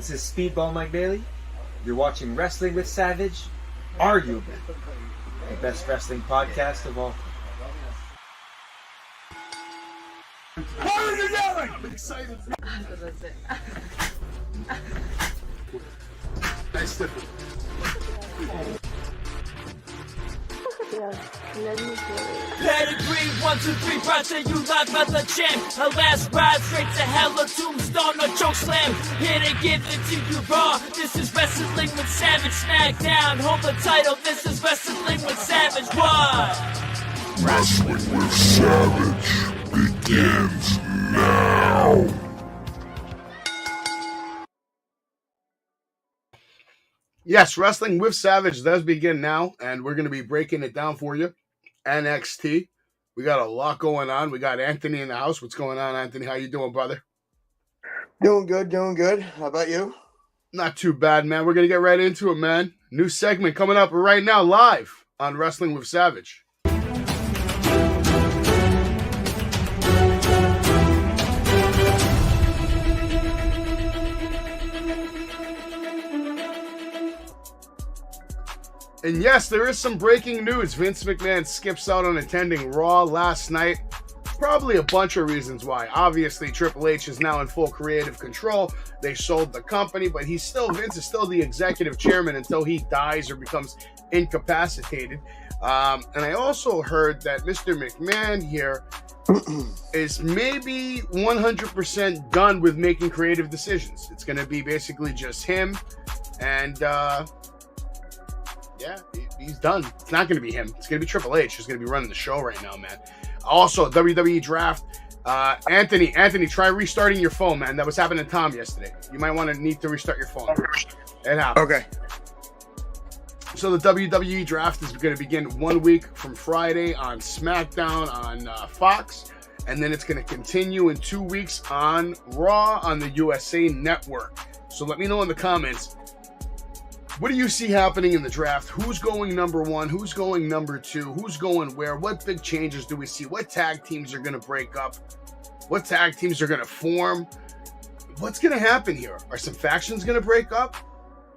This is Speedball Mike Bailey. You're watching Wrestling with Savage, arguably the best wrestling podcast of all time. What are you yelling? I'm excited. Nice tip. Pedigree, 1, 2, 3, Roger, you live by the champ. A last ride straight to hell, a tombstone, a choke slam. Here to give it to you raw. This is Wrestling with Savage, Smackdown. Hold the title, this is Wrestling with Savage. What? Wrestling with Savage begins now. Yes, Wrestling with Savage does begin now, and we're going to be breaking it down for you. NXT. We got a lot going on. We got Anthony in the house. What's going on, Anthony? How you doing, brother? Doing good, doing good. How about you? Not too bad, man. We're going to get right into it, man. New segment coming up right now, live on Wrestling with Savage. And yes, there is some breaking news. Vince McMahon skips out on attending Raw last night. Probably a bunch of reasons why. Obviously, Triple H is now in full creative control. They sold the company, but Vince is still the executive chairman until he dies or becomes incapacitated. And I also heard that Mr. McMahon here is maybe 100% done with making creative decisions. It's going to be basically just him and... yeah, he's done. It's not going to be him. It's going to be Triple H who's going to be running the show right now, man. Also, WWE Draft. Anthony, try restarting your phone, man. That was happening to Tom yesterday. You might need to restart your phone. It happened. Okay. So the WWE Draft is going to begin 1 week from Friday on SmackDown on Fox. And then it's going to continue in 2 weeks on Raw on the USA Network. So let me know in the comments. What do you see happening in the draft? Who's going number one? Who's going number two? Who's going where? What big changes do we see? What tag teams are going to break up? What tag teams are going to form? What's going to happen here? Are some factions going to break up?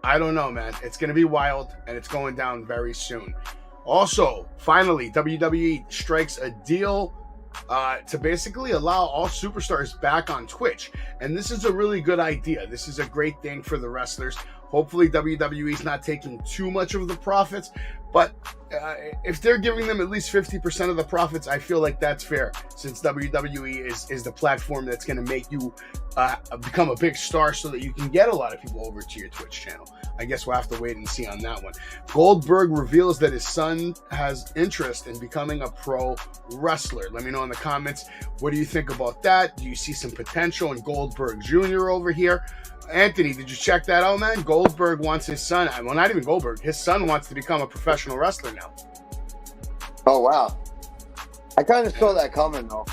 I don't know, man. It's going to be wild, and it's going down very soon. Also, finally, WWE strikes a deal to basically allow all superstars back on Twitch. And this is a really good idea. This is a great thing for the wrestlers. Hopefully WWE is not taking too much of the profits, but if they're giving them at least 50% of the profits, I feel like that's fair, since WWE is the platform that's going to make you become a big star so that you can get a lot of people over to your Twitch channel. I guess we'll have to wait and see on that one. Goldberg reveals that his son has interest in becoming a pro wrestler. Let me know in the comments. What do you think about that? Do you see some potential in Goldberg Jr. over here? Anthony, did you check that out, man? Goldberg wants his son, well, not even Goldberg, his son wants to become a professional wrestler now. Oh, wow. I kind of saw that coming, though.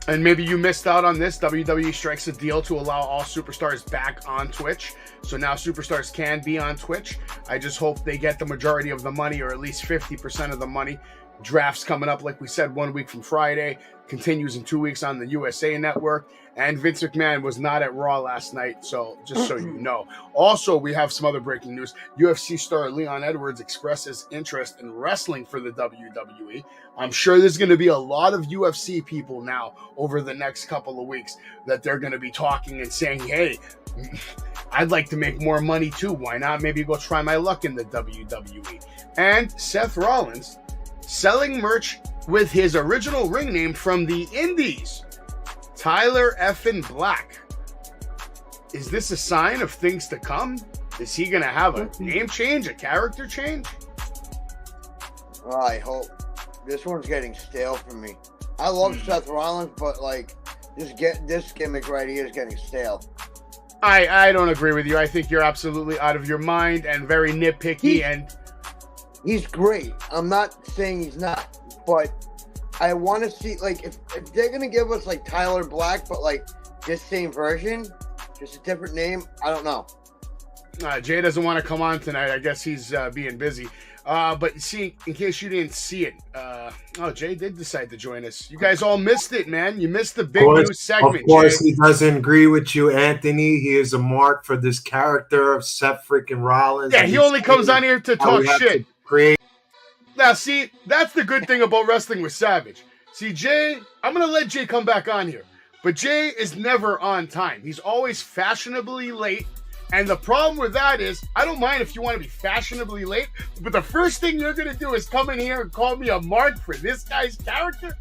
And maybe you missed out on this. WWE strikes a deal to allow all superstars back on Twitch. So now superstars can be on Twitch. I just hope they get the majority of the money, or at least 50% of the money. Drafts coming up, like we said, 1 week from Friday. Continues in 2 weeks on the USA Network. And Vince McMahon was not at Raw last night, so just so you know. Also, we have some other breaking news. UFC star Leon Edwards expresses interest in wrestling for the WWE. I'm sure there's going to be a lot of UFC people now over the next couple of weeks that they're going to be talking and saying, hey, I'd like to make more money too. Why not maybe go try my luck in the WWE? And Seth Rollins selling merch with his original ring name from the Indies, Tyler Effin Black. Is this a sign of things to come? Is he going to have a name change, a character change? Oh, I hope. This one's getting stale for me. I love Seth Rollins, but like this gimmick right here is getting stale. I don't agree with you. I think you're absolutely out of your mind and very nitpicky. He's great. I'm not saying he's not, but I want to see, like, if they're going to give us, like, Tyler Black, but, like, this same version, just a different name, I don't know. Jay doesn't want to come on tonight. I guess he's being busy. But see, in case you didn't see it, Jay did decide to join us. You guys all missed it, man. You missed the big news segment. Of course, Jay. he doesn't agree with you, Anthony. He is a mark for this character of Seth freaking Rollins. Yeah, he only comes on here to talk shit. Create. Now, see, that's the good thing about Wrestling with Savage. See, Jay, I'm going to let Jay come back on here. But Jay is never on time. He's always fashionably late. And the problem with that is, I don't mind if you want to be fashionably late, but the first thing you're going to do is come in here and call me a mark for this guy's character?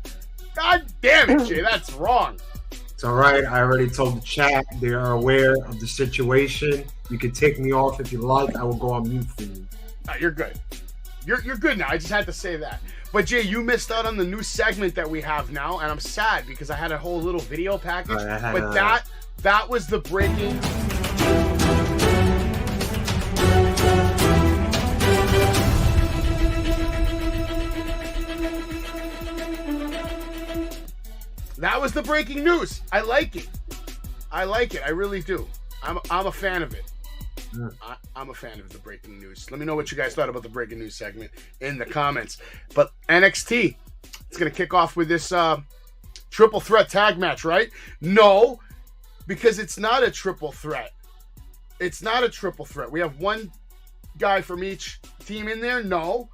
God damn it, Jay, that's wrong. It's all right. I already told the chat. They are aware of the situation. You can take me off if you like. I will go on mute for you. No, you're good. You're good now. I just had to say that. But Jay, you missed out on the new segment that we have now, and I'm sad because I had a whole little video package. But that was the breaking... That was the breaking news. I like it. I really do. I'm a fan of it. I'm a fan of the breaking news. Let me know what you guys thought about the breaking news segment in the comments. But NXT, it's going to kick off with this triple threat tag match, right? No, because it's not a triple threat. It's not a triple threat. We have one guy from each team in there? No.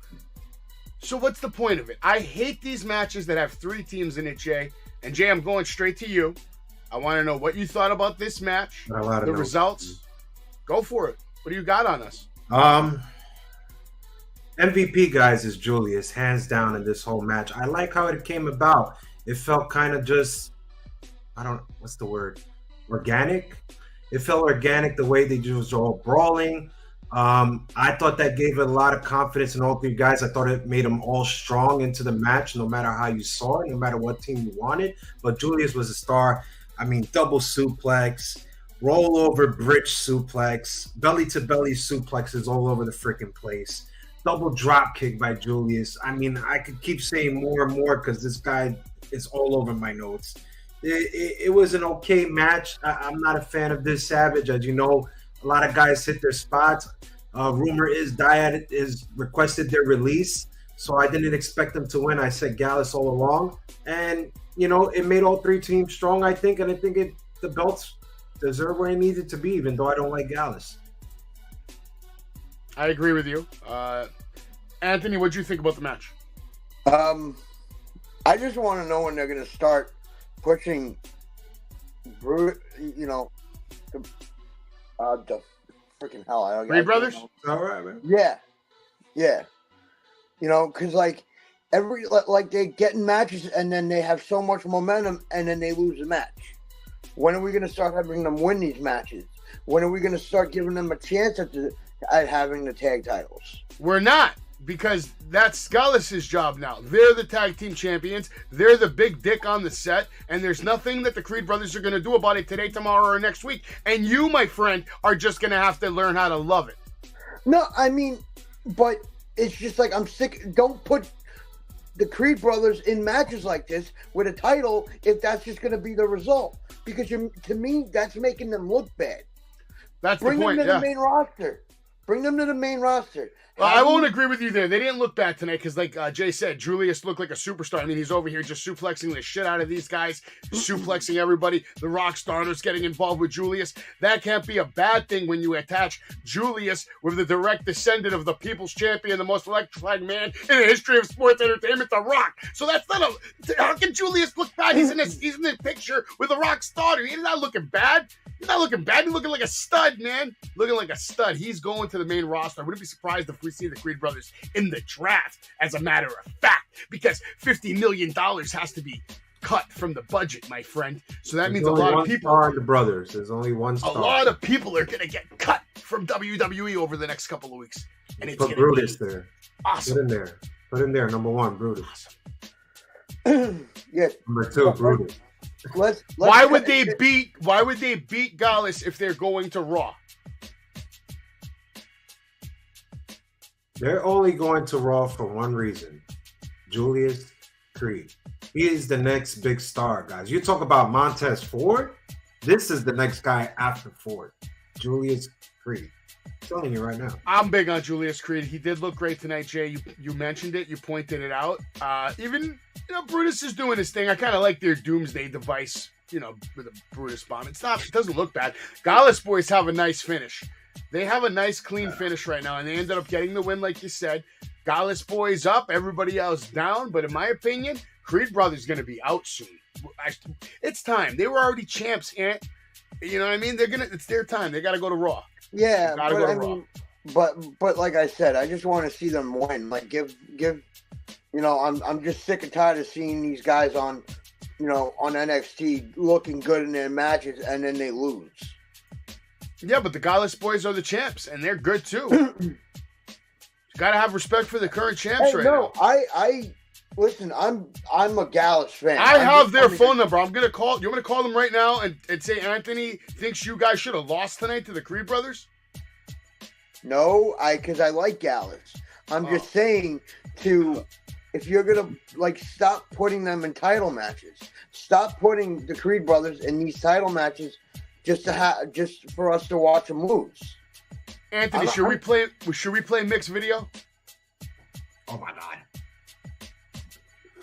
So what's the point of it? I hate these matches that have 3 teams in it, Jay. And Jay, I'm going straight to you. I want to know what you thought about this match, the results. Go for it. What do you got on us? MVP, guys, is Julius, hands down in this whole match. I like how it came about. It felt kind of just, what's the word? Organic. It felt organic the way they just all brawling. I thought that gave it a lot of confidence in all 3 guys. I thought it made them all strong into the match, no matter how you saw it, no matter what team you wanted. But Julius was a star. I mean, double suplex, roll over bridge suplex, belly to belly suplexes all over the freaking place. Double drop kick by Julius. I mean, I could keep saying more and more because this guy is all over my notes. It was an okay match. I'm not a fan of this Savage. As you know, a lot of guys hit their spots. Rumor is Dyad is requested their release, so I didn't expect them to win. I said Gallus all along, and you know it made all 3 teams strong. I think, and I think the belts deserve where it needed to be, even though I don't like Gallus. I agree with you, Anthony. What do you think about the match? I just want to know when they're going to start pushing, the freaking hell. I don't Three Brothers? All right, man. Yeah. Because they get in matches and then they have so much momentum and then they lose the match. When are we going to start having them win these matches? When are we going to start giving them a chance at having the tag titles? We're not, because that's Gallus' job now. They're the tag team champions. They're the big dick on the set, and there's nothing that the Creed brothers are going to do about it today, tomorrow, or next week. And you, my friend, are just going to have to learn how to love it. No, I mean, but it's just like I'm sick. Don't put the Creed brothers in matches like this with a title if that's just going to be the result. Because to me, that's making them look bad. That's Bring the point, them to the main roster. Bring them to the main roster. Well, I won't agree with you there. They didn't look bad tonight because, like Jay said, Julius looked like a superstar. I mean, he's over here just suplexing the shit out of these guys, suplexing everybody. The Rock starters getting involved with Julius. That can't be a bad thing when you attach Julius with the direct descendant of the People's Champion, the most electrifying man in the history of sports entertainment, The Rock. So that's not how can Julius look bad? He's in the picture with the Rock starter. He's not looking bad. He's not looking bad. He's looking like a stud, man. Looking like a stud. He's going to the main roster. I wouldn't be surprised if we see the Creed brothers in the draft, as a matter of fact, because $50 million has to be cut from the budget, my friend. So that means a lot of people are the brothers. There's only one star. A lot of people are going to get cut from WWE over the next couple of weeks. And it's put Brutus there. Awesome. Put in there. Number 1, Brutus. Yes. Number 2, Brutus. Why would they beat Gallus if they're going to Raw? They're only going to Raw for one reason. Julius Creed. He is the next big star, guys. You talk about Montez Ford. This is the next guy after Ford. Julius Creed. telling you right now. I'm big on Julius Creed. He did look great tonight, Jay. You mentioned it. You pointed it out. Even Brutus is doing his thing. I kind of like their Doomsday device. With a Brutus bomb. It doesn't look bad. Gallus boys have a nice finish. They have a nice clean finish right now, and they ended up getting the win, like you said. Gallus boys up, everybody else down. But in my opinion, Creed Brothers going to be out soon. It's time. They were already champs, Ant. You know what I mean? It's their time. They got to go to Raw. Yeah, but like I said, I just want to see them win. Like give. I'm just sick and tired of seeing these guys on NXT looking good in their matches and then they lose. Yeah, but the Gallus boys are the champs and they're good too. You got to have respect for the current champs now. I listen. I'm a Gallus fan. I have their phone number. I'm gonna call. You want me to call them right now and say Anthony thinks you guys should have lost tonight to the Creed brothers? No, because I like Gallus. I'm just saying if you're gonna stop putting them in title matches, stop putting the Creed brothers in these title matches just for us to watch them lose. Anthony, should we play mixed video? Oh my God.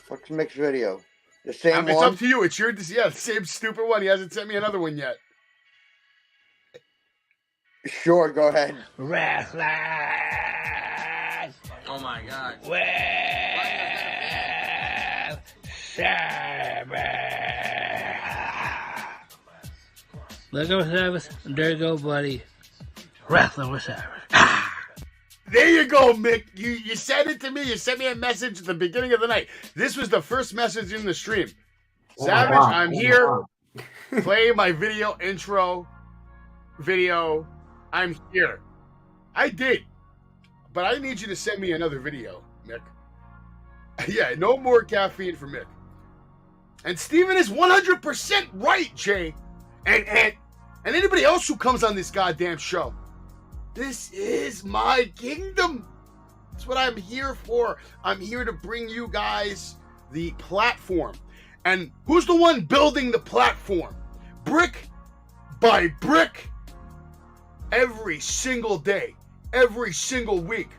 What's mixed video? The same It's one? up to you. It's the same stupid one. He hasn't sent me another one yet. Sure, go ahead. Wrestling. Oh my God. Well, Sabbath. There goes Sabbath. There go, buddy. Wrestling with Sabbath. There you go, Mick. You said it to me. You sent me a message at the beginning of the night. This was the first message in the stream. Savage, I'm here. Play my video intro video. I'm here. I did. But I need you to send me another video, Mick. Yeah, no more caffeine for Mick. And Steven is 100% right, Jay. And anybody else who comes on this goddamn show. This is my kingdom. That's what I'm here for. I'm here to bring you guys the platform. And who's the one building the platform? Brick by brick. Every single day. Every single week.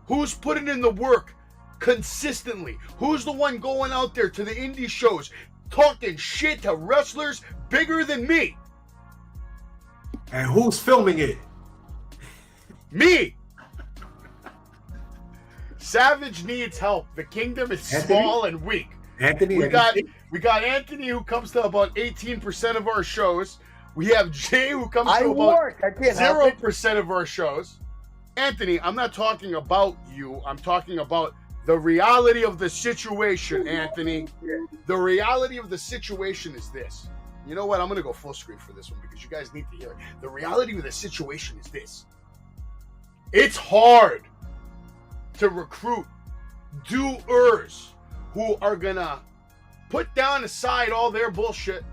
Who's putting in the work consistently? Who's the one going out there to the indie shows talking shit to wrestlers bigger than me? And who's filming it? Me. Savage needs help. The kingdom is small and weak. Anthony, we got Anthony who comes to about 18% of our shows. We have Jay who comes to about 0% of our shows. Anthony, I'm not talking about you. I'm talking about the reality of the situation, Anthony. The reality of the situation is this. You know what? I'm going to go full screen for this one because you guys need to hear it. The reality of the situation is this. It's hard to recruit doers who are going to put down aside all their bullshit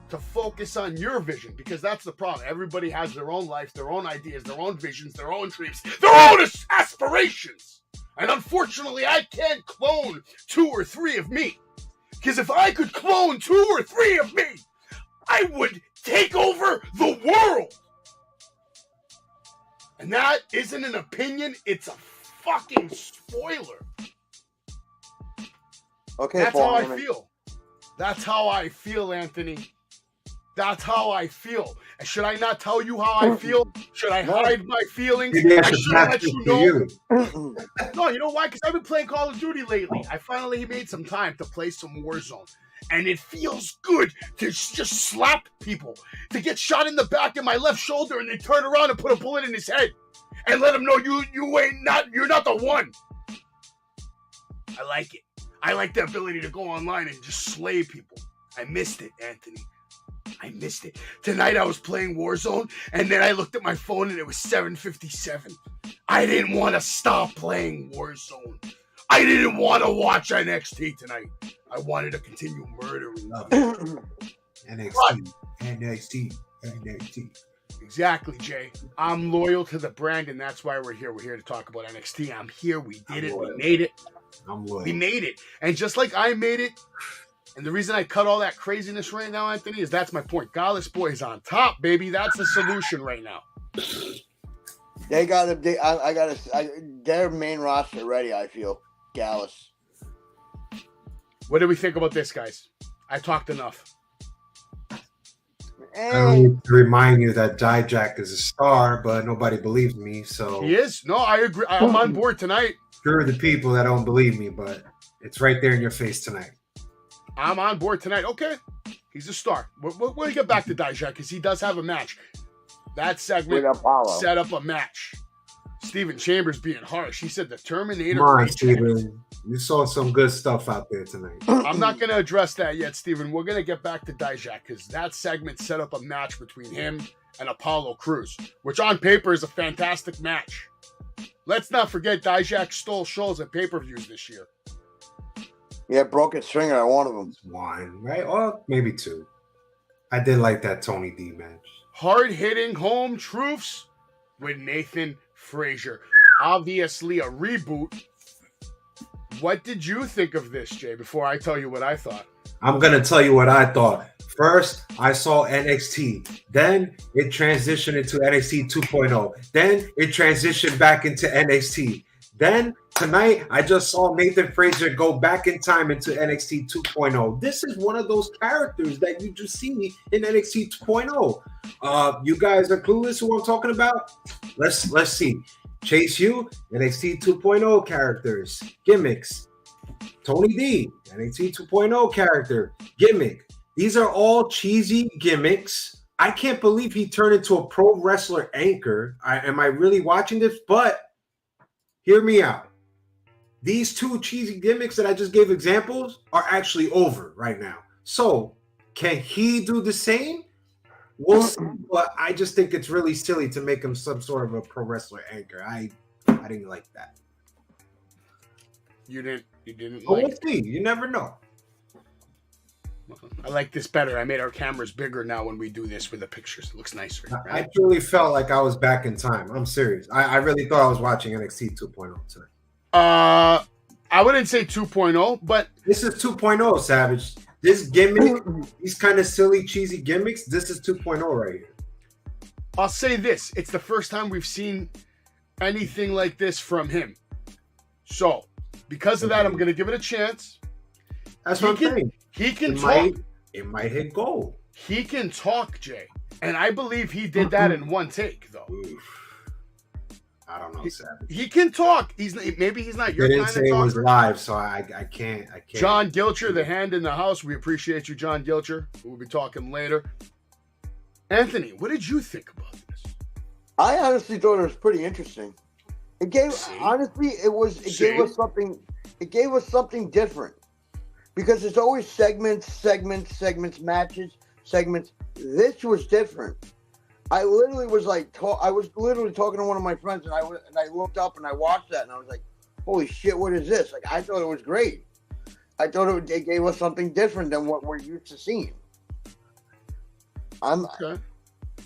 to focus on your vision, because that's the problem. Everybody has their own life, their own ideas, their own visions, their own dreams, their own aspirations. And unfortunately, I can't clone 2 or 3 of me. Because if I could clone 2 or 3 of me, I would take over the world. And that isn't an opinion, it's a fucking spoiler. Okay, that's how I feel. That's how I feel, Anthony. That's how I feel. And should I not tell you how I feel? Should I hide my feelings? I should let you know. No, you know why? Because I've been playing Call of Duty lately. I finally made some time to play some Warzone. And it feels good to just slap people, to get shot in the back of my left shoulder and they turn around and put a bullet in his head and let him know you're not the one. I like it. I like the ability to go online and just slay people. I missed it, Anthony. I missed it. Tonight I was playing Warzone and then I looked at my phone and it was 7:57. I didn't want to stop playing Warzone. I didn't want to watch NXT tonight. I wanted to continue murdering them. NXT. Exactly, Jay. I'm loyal to the brand, and that's why we're here. We're here to talk about NXT. I'm here. We did it. We made it. I'm loyal. We made it. And just like I made it, and the reason I cut all that craziness right now, Anthony, is that's my point. Gallus boys on top, baby. That's the solution right now. They got their main roster ready. I feel Gallus. What do we think about this, guys? I talked enough. I don't need to remind you that Dijak is a star, but nobody believes me. So He is? No, I agree. I'm on board tonight. Sure, the people that don't believe me, but it's right there in your face tonight. I'm on board tonight. Okay. He's a star. We'll get back to Dijak because he does have a match. That segment With Apollo. set up a match. Steven Chambers being harsh. He said the Terminator. Come on, reject. Steven. You saw some good stuff out there tonight. I'm not going to address that yet, Steven. We're going to get back to Dijak because that segment set up a match between him and Apollo Crews, which on paper is a fantastic match. Let's not forget Dijak stole shows at pay-per-views this year. Yeah, broken stringer on one of them. One, right? Or maybe two. I did like that Tony D match. Hard-hitting home truths with Nathan Frazier. Obviously a reboot. What did you think of this, Jay, before I tell you what I thought? I'm going to tell you what I thought. First, I saw NXT. Then it transitioned into NXT 2.0. Then it transitioned back into NXT. Then tonight, I just saw Nathan Frazier go back in time into NXT 2.0. This is one of those characters that you just see in NXT 2.0. You guys are clueless who I'm talking about? Let's see. Chase U, NXT 2.0 characters, gimmicks. Tony D, NXT 2.0 character, gimmick. These are all cheesy gimmicks. I can't believe he turned into a pro wrestler anchor. Am I really watching this? But hear me out. These two cheesy gimmicks that I just gave examples are actually over right now. So can he do the same? We'll see, but I just think it's really silly to make him some sort of a pro wrestler anchor. I didn't like that. You didn't But like we'll see. You never know. I like this better. I made our cameras bigger now when we do this with the pictures. It looks nicer. I Right? truly felt like I was back in time. I'm serious. I really thought I was watching NXT 2.0 tonight. I wouldn't say 2.0, but This is 2.0, Savage. This gimmick, these kind of silly, cheesy gimmicks, this is 2.0 right here. I'll say this. It's the first time we've seen anything like this from him. So, because of that, I'm going to give it a chance. That's what I'm saying. He can talk. It might hit gold. He can talk, Jay. And I believe he did that in one take, though. Oof. I don't know, Savage. He can talk. Maybe he's not your They didn't kind say of it talker. was live, so I can't. John Gilcher, the hand in the house. We appreciate you, John Gilcher. We'll be talking later. Anthony, what did you think about this? I honestly thought it was pretty interesting. It gave gave us something. It gave us something different because it's always segments, matches, segments. This was different. I literally was I was literally talking to one of my friends, and I looked up and I watched that, and I was like, "Holy shit, what is this?" Like, I thought it was great. I thought it gave us something different than what we're used to seeing. I'm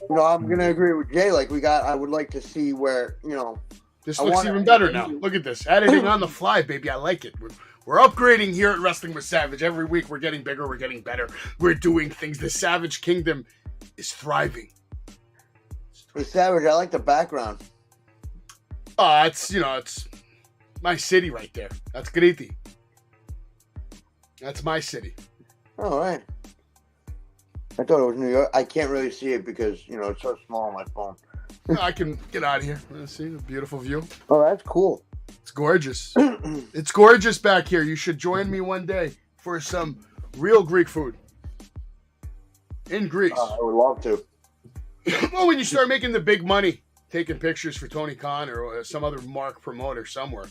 gonna agree with Jay. Like, I would like to see where This looks even better now. Look at this. Editing on the fly, baby. I like it. We're upgrading here at Wrestling with Savage. Every week we're getting bigger. We're getting better. We're doing things. The Savage Kingdom is thriving. With Savage, I like the background. It's my city right there. That's Criti. That's my city. All right. I thought it was New York. I can't really see it because it's so small on my phone. I can get out of here. Let's see the beautiful view. Oh, that's cool. It's gorgeous. It's gorgeous back here. You should join me one day for some real Greek food in Greece. I would love to. Well, when you start making the big money, taking pictures for Tonykahn or some other mark promoter somewhere,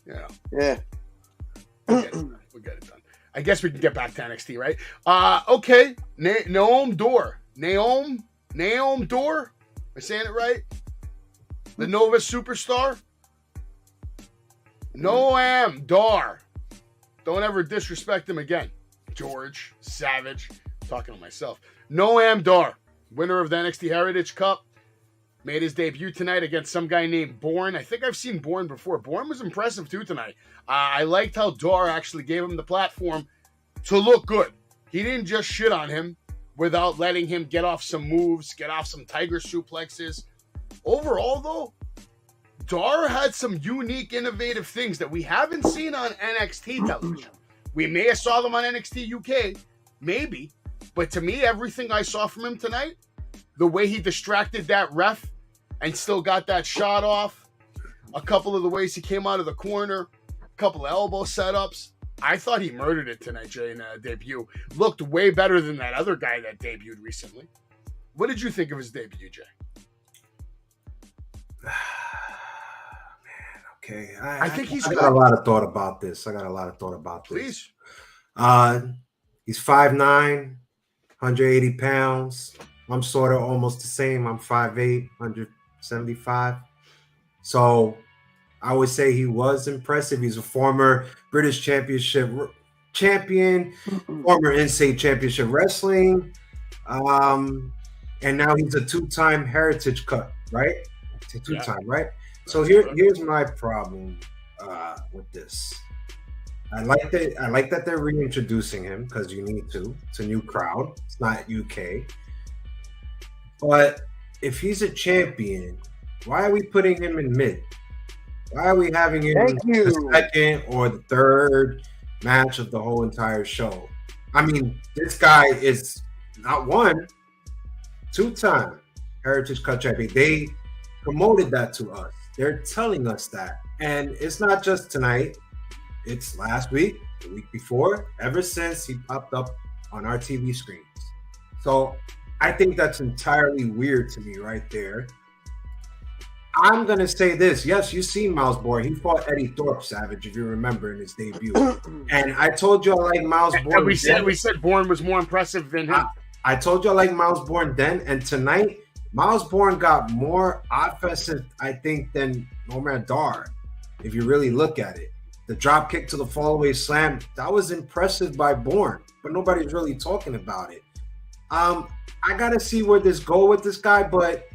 Yeah. we'll get it done. I guess we can get back to NXT, right? Okay. Naomi Door. Am I saying it right? The Nova Superstar? Noam Dar. Don't ever disrespect him again. George Savage. I'm talking to myself. Noam Dar. Winner of the NXT Heritage Cup, made his debut tonight against some guy named Bourne. I think I've seen Bourne before. Bourne was impressive too tonight. I liked how Dar actually gave him the platform to look good. He didn't just shit on him without letting him get off some moves, get off some tiger suplexes. Overall, though, Dar had some unique, innovative things that we haven't seen on NXT television. We may have saw them on NXT UK, maybe, but to me, everything I saw from him tonight, the way he distracted that ref and still got that shot off, a couple of the ways he came out of the corner, a couple of elbow setups, I thought he murdered it tonight, Jay, in debut. Looked way better than that other guy that debuted recently. What did you think of his debut, Jay? Man, okay. I think he's I good. got a lot of thought about this. Please. He's 5'9", 180 pounds. I'm sort of almost the same. I'm 5'8", 175. So I would say he was impressive. He's a former British Championship champion, former NSA Championship Wrestling, and now he's a two-time Heritage Cup, right? Two-time, right? So here's my problem with this. I like that they're reintroducing him because you need to. It's a new crowd. It's not UK. But if he's a champion, why are we putting him in mid? Why are we having him the second or the third match of the whole entire show? I mean, this guy is not one, two-time Heritage Cup champion. They promoted that to us. They're telling us that. And it's not just tonight. It's last week, the week before, ever since he popped up on our TV screens. So I think that's entirely weird to me right there. I'm going to say this. Yes, you've seen Miles Bourne. He fought Eddie Thorpe, Savage, if you remember, in his debut. And I told you I like Miles Bourne. And we said Bourne was more impressive than him. I told you I like Miles Bourne then. And tonight, Miles Bourne got more offensive, I think, than Nomadar Dar, if you really look at it. The drop kick to the fallaway slam, that was impressive by Bourne, but nobody's really talking about it. I got to see where this go with this guy, but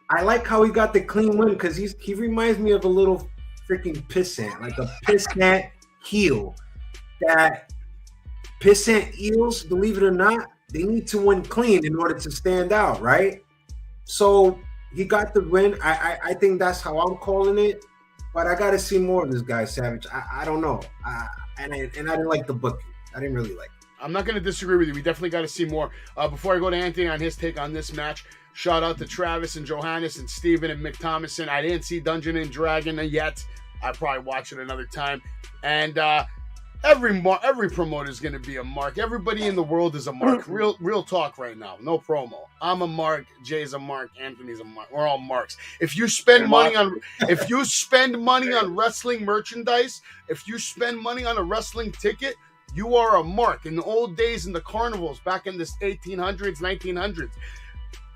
I like how he got the clean win because he reminds me of a little freaking pissant, like a pissant heel. That pissant eels, believe it or not, they need to win clean in order to stand out, right? So he got the win. I think that's how I'm calling it. But I got to see more of this guy, Savage. I don't know. And I didn't like the booking. I didn't really like it. I'm not going to disagree with you. We definitely got to see more. Before I go to Anthony on his take on this match, shout out to Travis and Johannes and Steven and Mick Thomason. I didn't see Dungeon and Dragon yet. I'll probably watch it another time. And every promoter is going to be a mark. Everybody in the world is a mark. Real talk right now. No promo. I'm a mark. Jay's a mark. Anthony's a mark. We're all marks. If you spend money on wrestling merchandise, if you spend money on a wrestling ticket, you are a mark. In the old days in the carnivals, back in the 1800s, 1900s,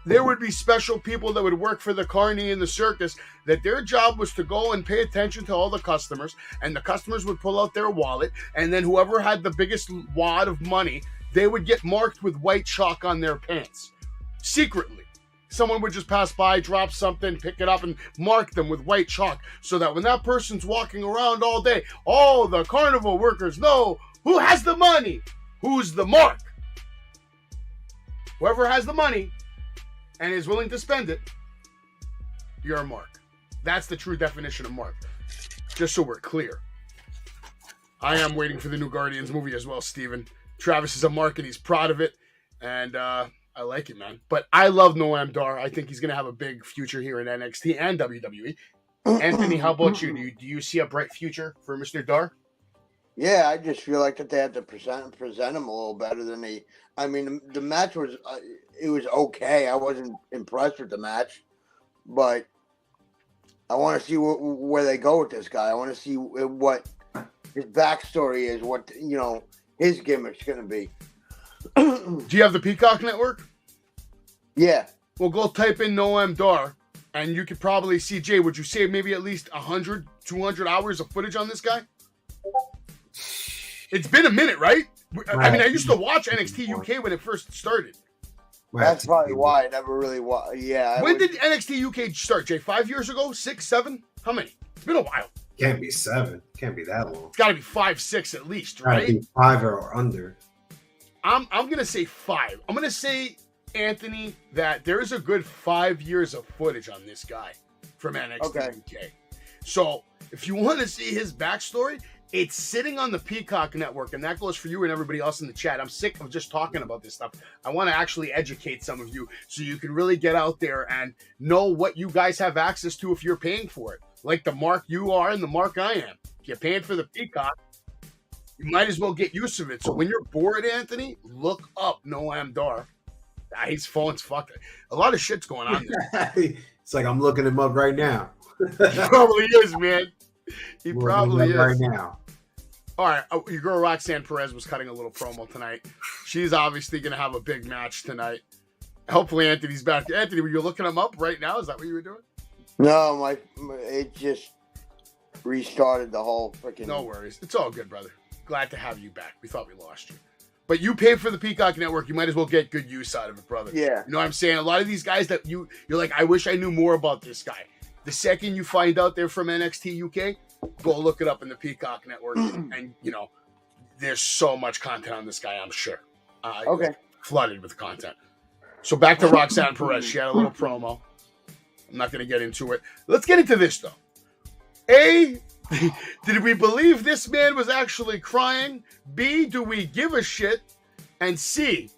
there would be special people that would work for the carny in the circus that their job was to go and pay attention to all the customers, and the customers would pull out their wallet, and then whoever had the biggest wad of money, they would get marked with white chalk on their pants. Secretly. Someone would just pass by, drop something, pick it up, and mark them with white chalk so that when that person's walking around all day, all the carnival workers know who has the money, who's the mark. Whoever has the money and is willing to spend it, you're a mark. That's the true definition of mark. Just so we're clear. I am waiting for the new Guardians movie as well, Steven. Travis is a mark and he's proud of it. And I like it, man. But I love Noam Dar. I think he's going to have a big future here in NXT and WWE. Anthony, how about you? Do you see a bright future for Mr. Dar? Yeah, I just feel like that they had to present him a little better than they. I mean, the match was it was okay. I wasn't impressed with the match, but I want to see where they go with this guy. I want to see what his backstory is, what his gimmick's going to be. Do you have the Peacock Network? Yeah. Well, go type in Noam Dar, and you could probably see, Jay, would you say maybe at least 100, 200 hours of footage on this guy? It's been a minute, right? I mean, I used to watch NXT UK when it first started. That's probably why I never really watched. Yeah. When did NXT UK start, Jay? 5 years ago? 6, 7? How many? It's been a while. Can't be 7. Can't be that long. It's got to be 5, 6 at least, right? Gotta be 5 or under. I'm gonna say 5. I'm gonna say Anthony, that there's a good 5 years of footage on this guy from NXT UK. So if you want to see his backstory, it's sitting on the Peacock Network, and that goes for you and everybody else in the chat. I'm sick of just talking about this stuff. I want to actually educate some of you so you can really get out there and know what you guys have access to if you're paying for it. Like the mark you are and the mark I am. If you're paying for the Peacock, you might as well get use of it. So when you're bored, Anthony, look up Noam Dar. His phone's fucking. A lot of shit's going on there. It's like I'm looking him up right now. He probably is, man. He probably is. Right now. All right. Your girl Roxanne Perez was cutting a little promo tonight. She's obviously going to have a big match tonight. Hopefully Anthony's back. Anthony, were you looking him up right now? Is that what you were doing? No, it just restarted the whole freaking. No worries. It's all good, brother. Glad to have you back. We thought we lost you. But you pay for the Peacock Network. You might as well get good use out of it, brother. Yeah. You know what I'm saying? A lot of these guys that you're like, I wish I knew more about this guy. The second you find out they're from NXT UK, go look it up in the Peacock Network. And, there's so much content on this guy, I'm sure. Okay. Flooded with content. So back to Roxanne Perez. She had a little promo. I'm not going to get into it. Let's get into this, though. A, did we believe this man was actually crying? B, do we give a shit? And C,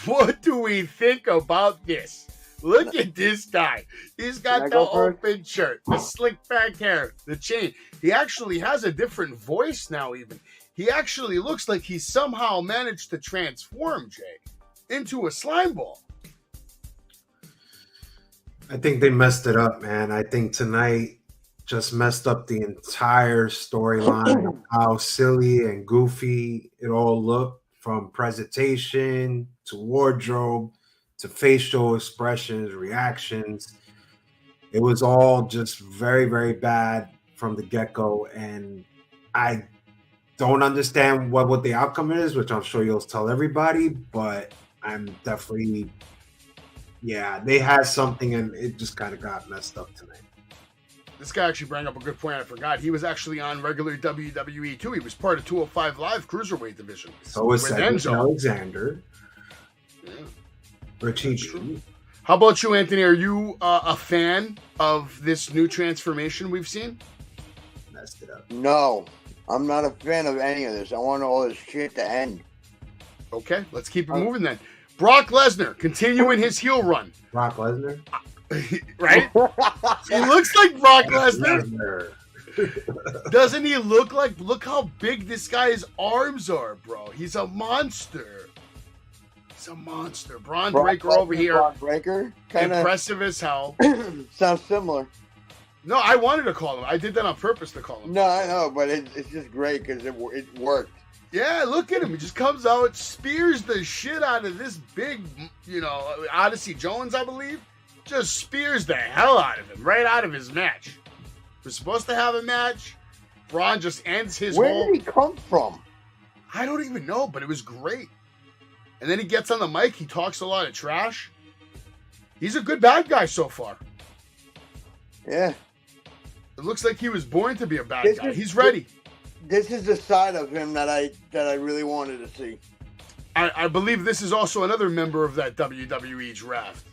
what do we think about this? Look at this guy. He's got the open shirt, the slick back hair, the chain. He actually has a different voice now, even. He actually looks like he somehow managed to transform, Jay, into a slime ball. I think they messed it up, man. I think tonight just messed up the entire storyline of how silly and goofy it all looked, from presentation to wardrobe to facial expressions, reactions. It was all just very, very bad from the get-go, and I don't understand what the outcome is, which I'm sure you'll tell everybody, but I'm definitely, they had something, and it just kind of got messed up tonight. This guy actually brought up a good point. I forgot. He was actually on regular WWE, too. He was part of 205 Live Cruiserweight Division. So was Alexander. Yeah. Richie. How about you, Anthony? Are you a fan of this new transformation we've seen? Messed it up. No, I'm not a fan of any of this. I want all this shit to end. Okay, let's keep it moving then. Brock Lesnar continuing his heel run. Brock Lesnar? Right? He looks like Brock Lesnar. Doesn't he look how big this guy's arms are, bro? He's a monster. He's a monster. Braun Breaker over here. Braun Breaker? Kinda impressive as hell. Sounds similar. No, I wanted to call him. I did that on purpose to call him. No, I know, but it's just great because it worked. Yeah, look at him. He just comes out, spears the shit out of this big, Odyssey Jones, I believe. Just spears the hell out of him, right out of his match. We're supposed to have a match. Braun just ends his Where did he come from? I don't even know, but it was great. And then he gets on the mic. He talks a lot of trash. He's a good bad guy so far. Yeah. It looks like he was born to be a bad guy. He's ready. This is the side of him that I really wanted to see. I believe this is also another member of that WWE draft.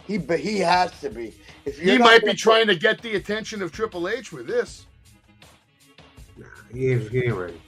He has to be. He might be trying to get the attention of Triple H with this. Nah, he ain't ready.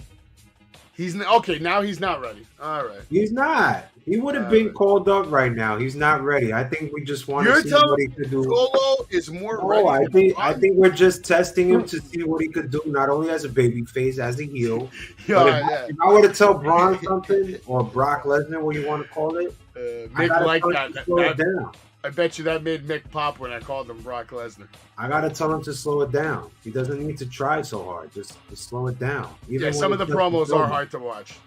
Now he's not ready. All right. He's not. He would have been called up right now. He's not ready. I think we just want to see what he could do. Solo is more ready. I think we're just testing him to see what he could do, not only as a babyface, as a heel. If I were to tell Braun something, or Brock Lesnar, what you want to call it, Mick like that. I bet you that made Mick pop when I called him Brock Lesnar. I gotta tell him to slow it down. He doesn't need to try so hard. Just slow it down. Some of the promos are hard to watch.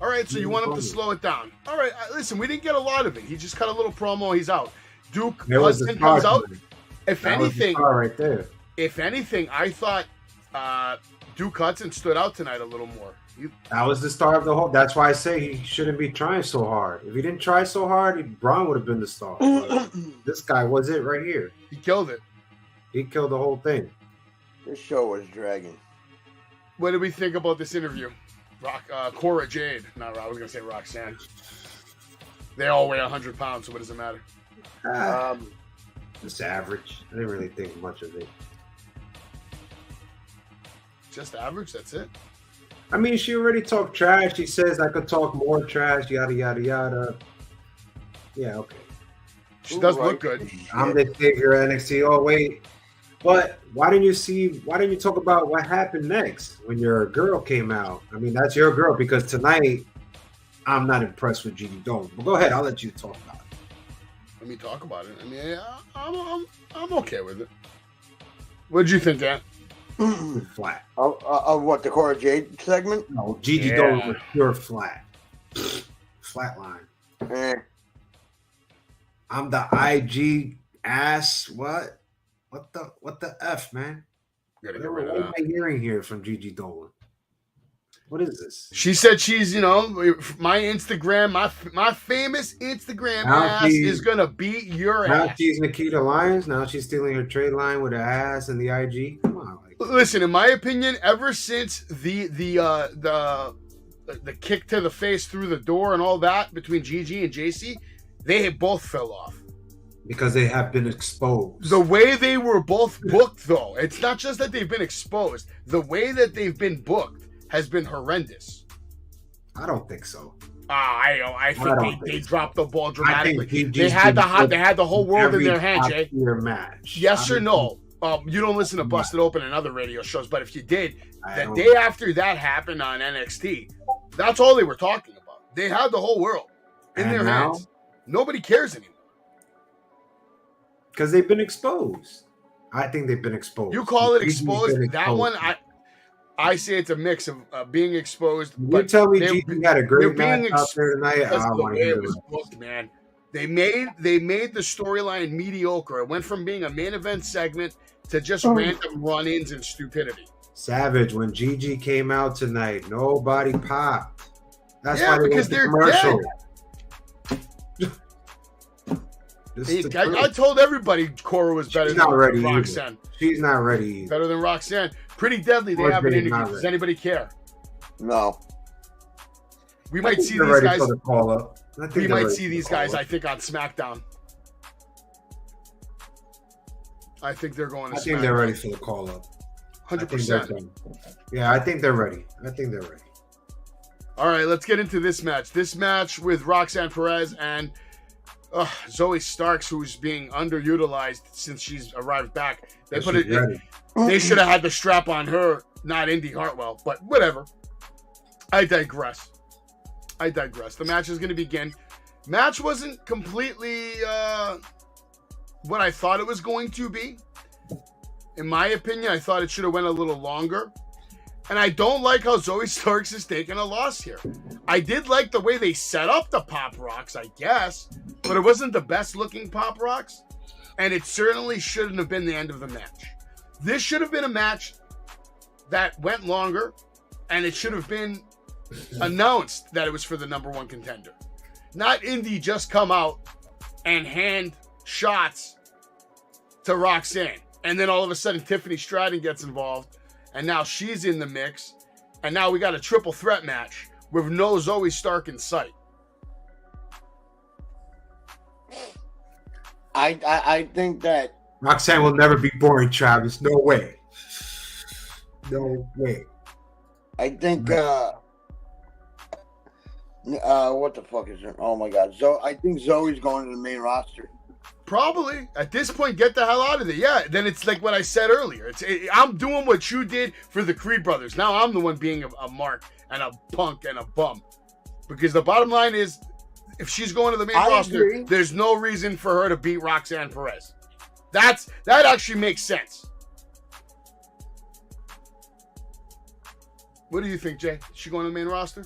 All right, so you want him to slow it down. All right, listen, we didn't get a lot of it. He just cut a little promo. He's out. Duke Hudson comes out. If anything, right there. If anything, I thought Duke Hudson stood out tonight a little more. That was the star of the whole. That's why I say he shouldn't be trying so hard. If he didn't try so hard, Braun would have been the star. This guy was it right here. He killed it. He killed the whole thing. This show was dragging. What did we think about this interview? Cora Jade. I was going to say Roxanne. They all weigh 100 pounds, so what does it matter? Just average. I didn't really think much of it. Just average, that's it. I mean, she already talked trash. She says I could talk more trash, yada, yada, yada. Yeah, okay. She does look good. I'm the savior of NXT. Oh, wait. But why didn't you talk about what happened next when your girl came out? I mean, that's your girl, because tonight I'm not impressed with Gigi Dolan. But go ahead, I'll let you talk about it. Let me talk about it. I mean, I'm okay with it. What did you think, Dan? Flat. Of what, the Cora Jade segment? No, Gigi Dolan was pure flat. Flat line. I'm the IG ass. What? What the F, man? What am I hearing here from Gigi Dolan? What is this? She said she's, my Instagram, my famous Instagram ass is gonna beat your ass. Now she's Nikita Lyons. Now she's stealing her trade line with her ass and the IG. Come on. Listen, in my opinion, ever since the kick to the face through the door and all that between Gigi and JC, they both fell off. Because they have been exposed. The way they were both booked, though, it's not just that they've been exposed. The way that they've been booked has been horrendous. I don't think so. I think they dropped the ball dramatically. They had the whole world in their hand, Jay. Match. Yes or no? You don't listen to Busted Open and other radio shows, but if you did, the day after that happened on NXT, that's all they were talking about. They had the whole world in their hands. Nobody cares anymore. Because they've been exposed. I think they've been exposed. You call it exposed? That one, I say it's a mix of being exposed. You tell me Gigi had a great match out there tonight. I want to hear it. Was booked, man. They made the storyline mediocre. It went from being a main event segment to just random run-ins and stupidity. Savage, when Gigi came out tonight, nobody popped. That's why because they're commercial. I told everybody Cora was better than Roxanne. She's not ready either. Better than Roxanne. Pretty Deadly. They have an interview. Does anybody care? No. We might see these guys. Call up. We might see these guys, I think, on SmackDown. I think they're going to SmackDown. I think they're ready for the call up. 100%. Yeah, I think they're ready. All right, let's get into this match. This match with Roxanne Perez and Zoe Starks, who's being underutilized since she's arrived back. They should have had the strap on her, not Indy Hartwell, but whatever. I digress. The match is going to begin. Match wasn't completely what I thought it was going to be. In my opinion, I thought it should have went a little longer. And I don't like how Zoe Starks is taking a loss here. I did like the way they set up the Pop Rocks, I guess, but it wasn't the best looking Pop Rocks. And it certainly shouldn't have been the end of the match. This should have been a match that went longer, and it should have been announced that it was for the number one contender. Not Indy just come out and hand shots to Roxanne. And then all of a sudden Tiffany Stratton gets involved. And now she's in the mix. And now we got a triple threat match with no Zoe Stark in sight. I think that Roxanne will never be boring, Travis. No way. I think what the fuck is it? Oh my god. I think Zoe's going to the main roster. Probably. At this point, get the hell out of there. Yeah, then it's like what I said earlier. I'm doing what you did for the Creed brothers. Now I'm the one being a mark and a punk and a bum. Because the bottom line is, if she's going to the main roster, there's no reason for her to beat Roxanne Perez. That actually makes sense. What do you think, Jay? Is she going to the main roster?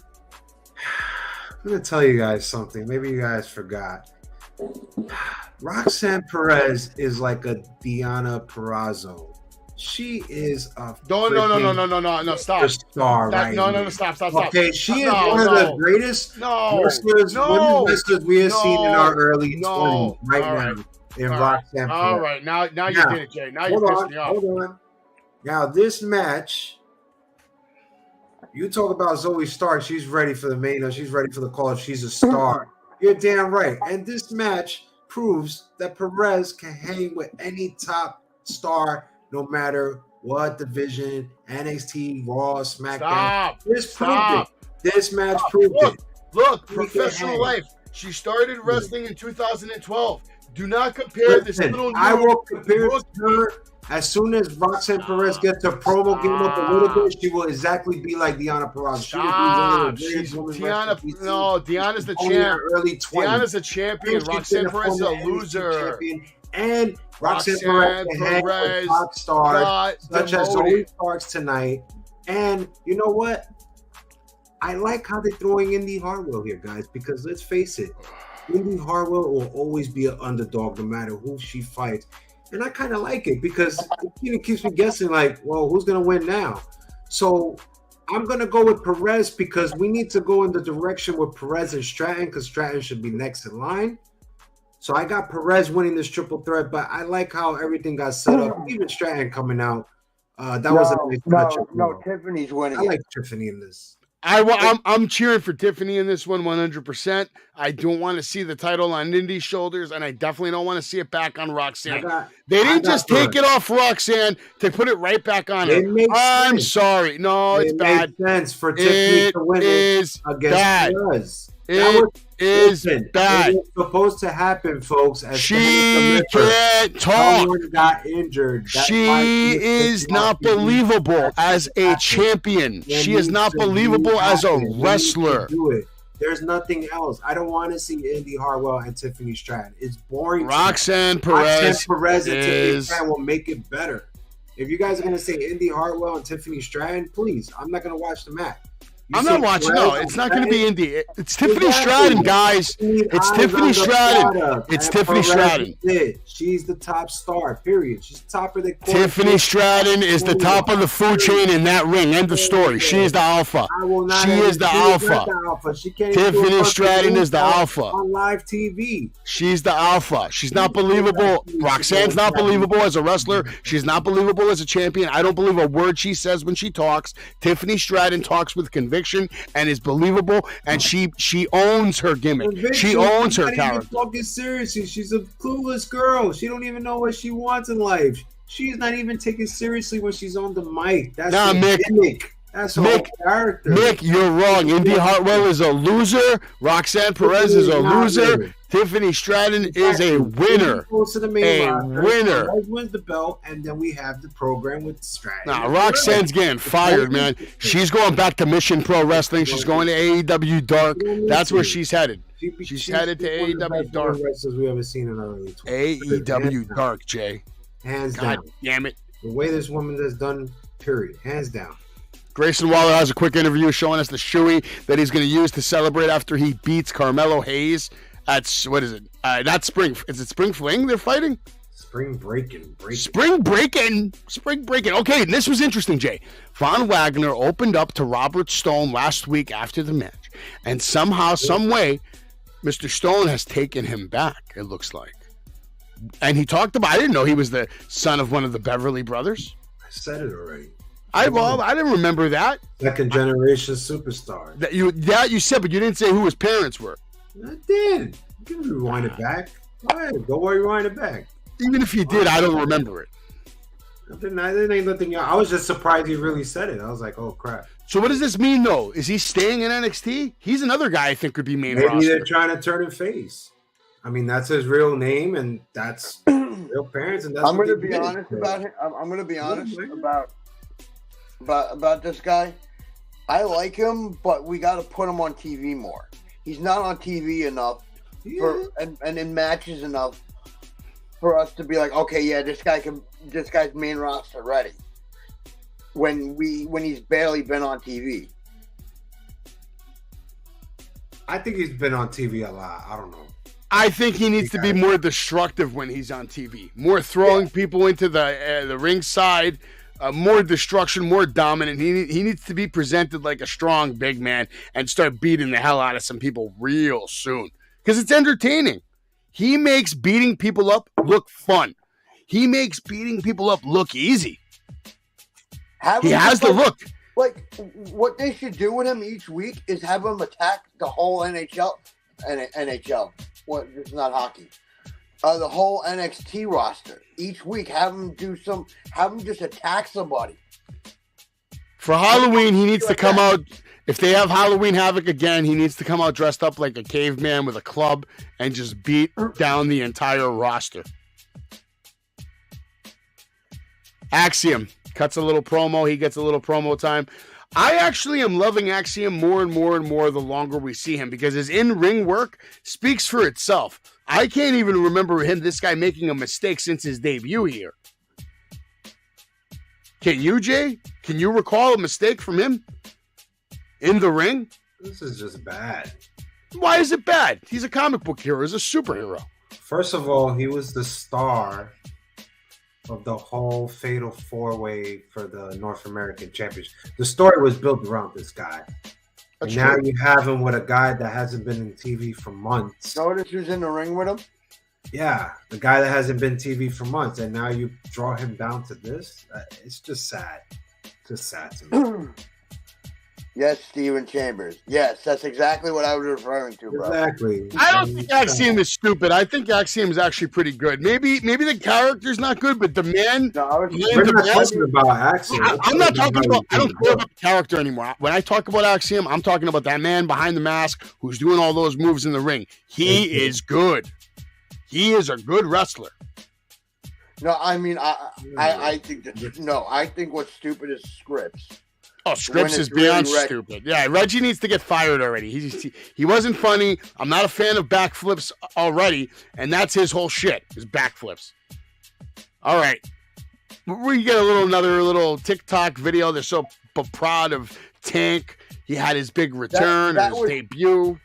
I'm going to tell you guys something. Maybe you guys forgot. Roxanne Perez is like a Diana Purrazzo. She is a no, stop. Star right no, stop. Okay, she is one of the greatest wrestlers, women wrestlers we have seen in our early 20s now. In Roxanne Perez. All right, now you did it, Jay. Now you pissed me off. Hold on. Now this match, you talk about Zoe Stark. She's ready for the main. She's ready for the call. She's a star. You're damn right. And this match proves that Perez can hang with any top star, no matter what division, NXT, Raw, SmackDown. Stop. This match proved it. Look, We can professional hang. life. She started wrestling in 2012. Do not compare this Listen, little. I will compare to her. As soon as Roxanne Perez gets her promo game up a little bit, she will exactly be like Deonna Purrazzo. She will be one of the greatest women wrestlers. No, Deanna's the Only in her champ. early 20s. Deanna's a champion. And she's Roxanne been Perez is a former NXT loser. champion. And Roxanne Roxanne Perez can hang with Perez top stars got such as demoted. Zoe Starks tonight. And you know what? I like how they're throwing Indy Hartwell here, guys, because let's face it, Indy Hartwell will always be an underdog no matter who she fights. And I kind of like it because it keeps me guessing, like, well, who's going to win now? So I'm going to go with Perez because we need to go in the direction with Perez and Stratton because Stratton should be next in line. So I got Perez winning this triple threat, but I like how everything got set up. Even Stratton coming out. That was a nice touch. No, Tiffany's winning. I like Tiffany in this. I'm cheering for Tiffany in this one 100%. I don't want to see the title on Indy's shoulders, and I definitely don't want to see it back on Roxanne. They didn't just take it off Roxanne to put it right back on her. I'm sorry. No, it's bad. It makes sense for Tiffany to win it against Perez. It is bad. It was supposed to happen, folks. As she can't talk. Someone got injured. She is not believable as a champion. She is not believable as a wrestler. Do it. There's nothing else. I don't want to see Indy Hartwell and Tiffany Stratton. It's boring. Roxanne Perez and Tiffany Stratton will make it better. If you guys are going to say Indy Hartwell and Tiffany Stratton, please, I'm not going to watch the match. I'm not watching. No, it's not going to be Indy. It's Tiffany Stratton, guys. It's Tiffany Stratton. It's Tiffany Stratton. She's the top star, period. She's top of the Tiffany Stratton is the top of the food chain in that ring. End of story. She is the alpha. She is the alpha. Tiffany Stratton is the alpha. On live TV. She's the alpha. She's not believable. Roxanne's not believable as a wrestler. She's not believable as a champion. I don't believe a word she says when she talks. Tiffany Stratton talks with conviction and is believable, and she owns her gimmick. She owns her character. Talking seriously, she's a clueless girl. She don't even know what she wants in life. She's not even taken seriously when she's on the mic. That's her gimmick. That's her character. Mick, you're wrong. Indy Hartwell is a loser. Roxanne Perez is a loser. Tiffany Stratton is a winner. Winner. Perez wins the belt, and then we have the program with Stratton. Nah, Roxanne's getting fired, man. She's going back to Mission Pro Wrestling. She's going to AEW Dark. That's where she's headed. She's headed to AEW Dark. We haven't seen in our early 20s. AEW Dark, Jay. Hands down. God damn it. The way this woman has done, period. Hands down. Grayson Waller has a quick interview showing us the shoey that he's going to use to celebrate after he beats Carmelo Hayes. That's, what is it? Not Spring. Is it Spring Fling they're fighting? Spring Breaking. Spring Breaking. Okay, this was interesting, Jay. Von Wagner opened up to Robert Stone last week after the match. And somehow, some way, Mr. Stone has taken him back, it looks like. And he talked about, I didn't know he was the son of one of the Beverly brothers. I said it already. I didn't remember that. Second generation superstar. That you said, but you didn't say who his parents were. I did. You can rewind it back. Go ahead. Go rewind it back. Even if you did, I don't remember it. There ain't nothing. I was just surprised he really said it. I was like, oh crap. So what does this mean, though? Is he staying in NXT? He's another guy I think could be main roster. Maybe they're trying to turn him face. I mean, that's his real name, and that's real parents. And that's I'm going to be honest about him. I'm going to be honest about this guy. I like him, but we got to put him on TV more. He's not on TV enough and in matches enough for us to be like, okay, yeah, this guy's main roster ready. When he's barely been on TV. I think he's been on TV a lot. I don't know. I think he needs to be more destructive when he's on TV. More throwing people into the ringside. More destruction, more dominant. He needs to be presented like a strong big man and start beating the hell out of some people real soon. Because it's entertaining. He makes beating people up look fun. He makes beating people up look easy. He has the look. Like, what they should do with him each week is have him attack the whole NHL NHL. What? It's not hockey. The whole NXT roster. Each week, have them just attack somebody. For Halloween, he needs to come out. If they have Halloween Havoc again, he needs to come out dressed up like a caveman with a club and just beat down the entire roster. Axiom cuts a little promo. He gets a little promo time. I actually am loving Axiom more and more and more the longer we see him because his in-ring work speaks for itself. I can't even remember this guy making a mistake since his debut here. Can you, Jay? Can you recall a mistake from him in the ring? This is just bad. Why is it bad? He's a comic book hero. He's a superhero. First of all, he was the star of the whole Fatal 4-Way for the North American Championship. The story was built around this guy. That's and now true. you have him with a guy that hasn't been in TV for months. Notice who's in the ring with him? Yeah, the guy that hasn't been TV for months, and now you draw him down to this? It's just sad. Just sad to me. Yes, Steven Chambers. Yes, that's exactly what I was referring to, bro. Exactly. I don't think Axiom is stupid. I think Axiom is actually pretty good. Maybe the character's not good, but the man. No, I was We're not talking about Axiom. I'm not talking about. I don't care about the character anymore. When I talk about Axiom, I'm talking about that man behind the mask who's doing all those moves in the ring. He is good. He is a good wrestler. No, I mean, I think that no, I think what's stupid is scripts. Oh, Scripps is beyond stupid. Yeah, Reggie needs to get fired already. He wasn't funny. I'm not a fan of backflips already, and that's his whole shit, is backflips. All right. We get another little TikTok video. They're so proud of Tank. He had his big return, his debut.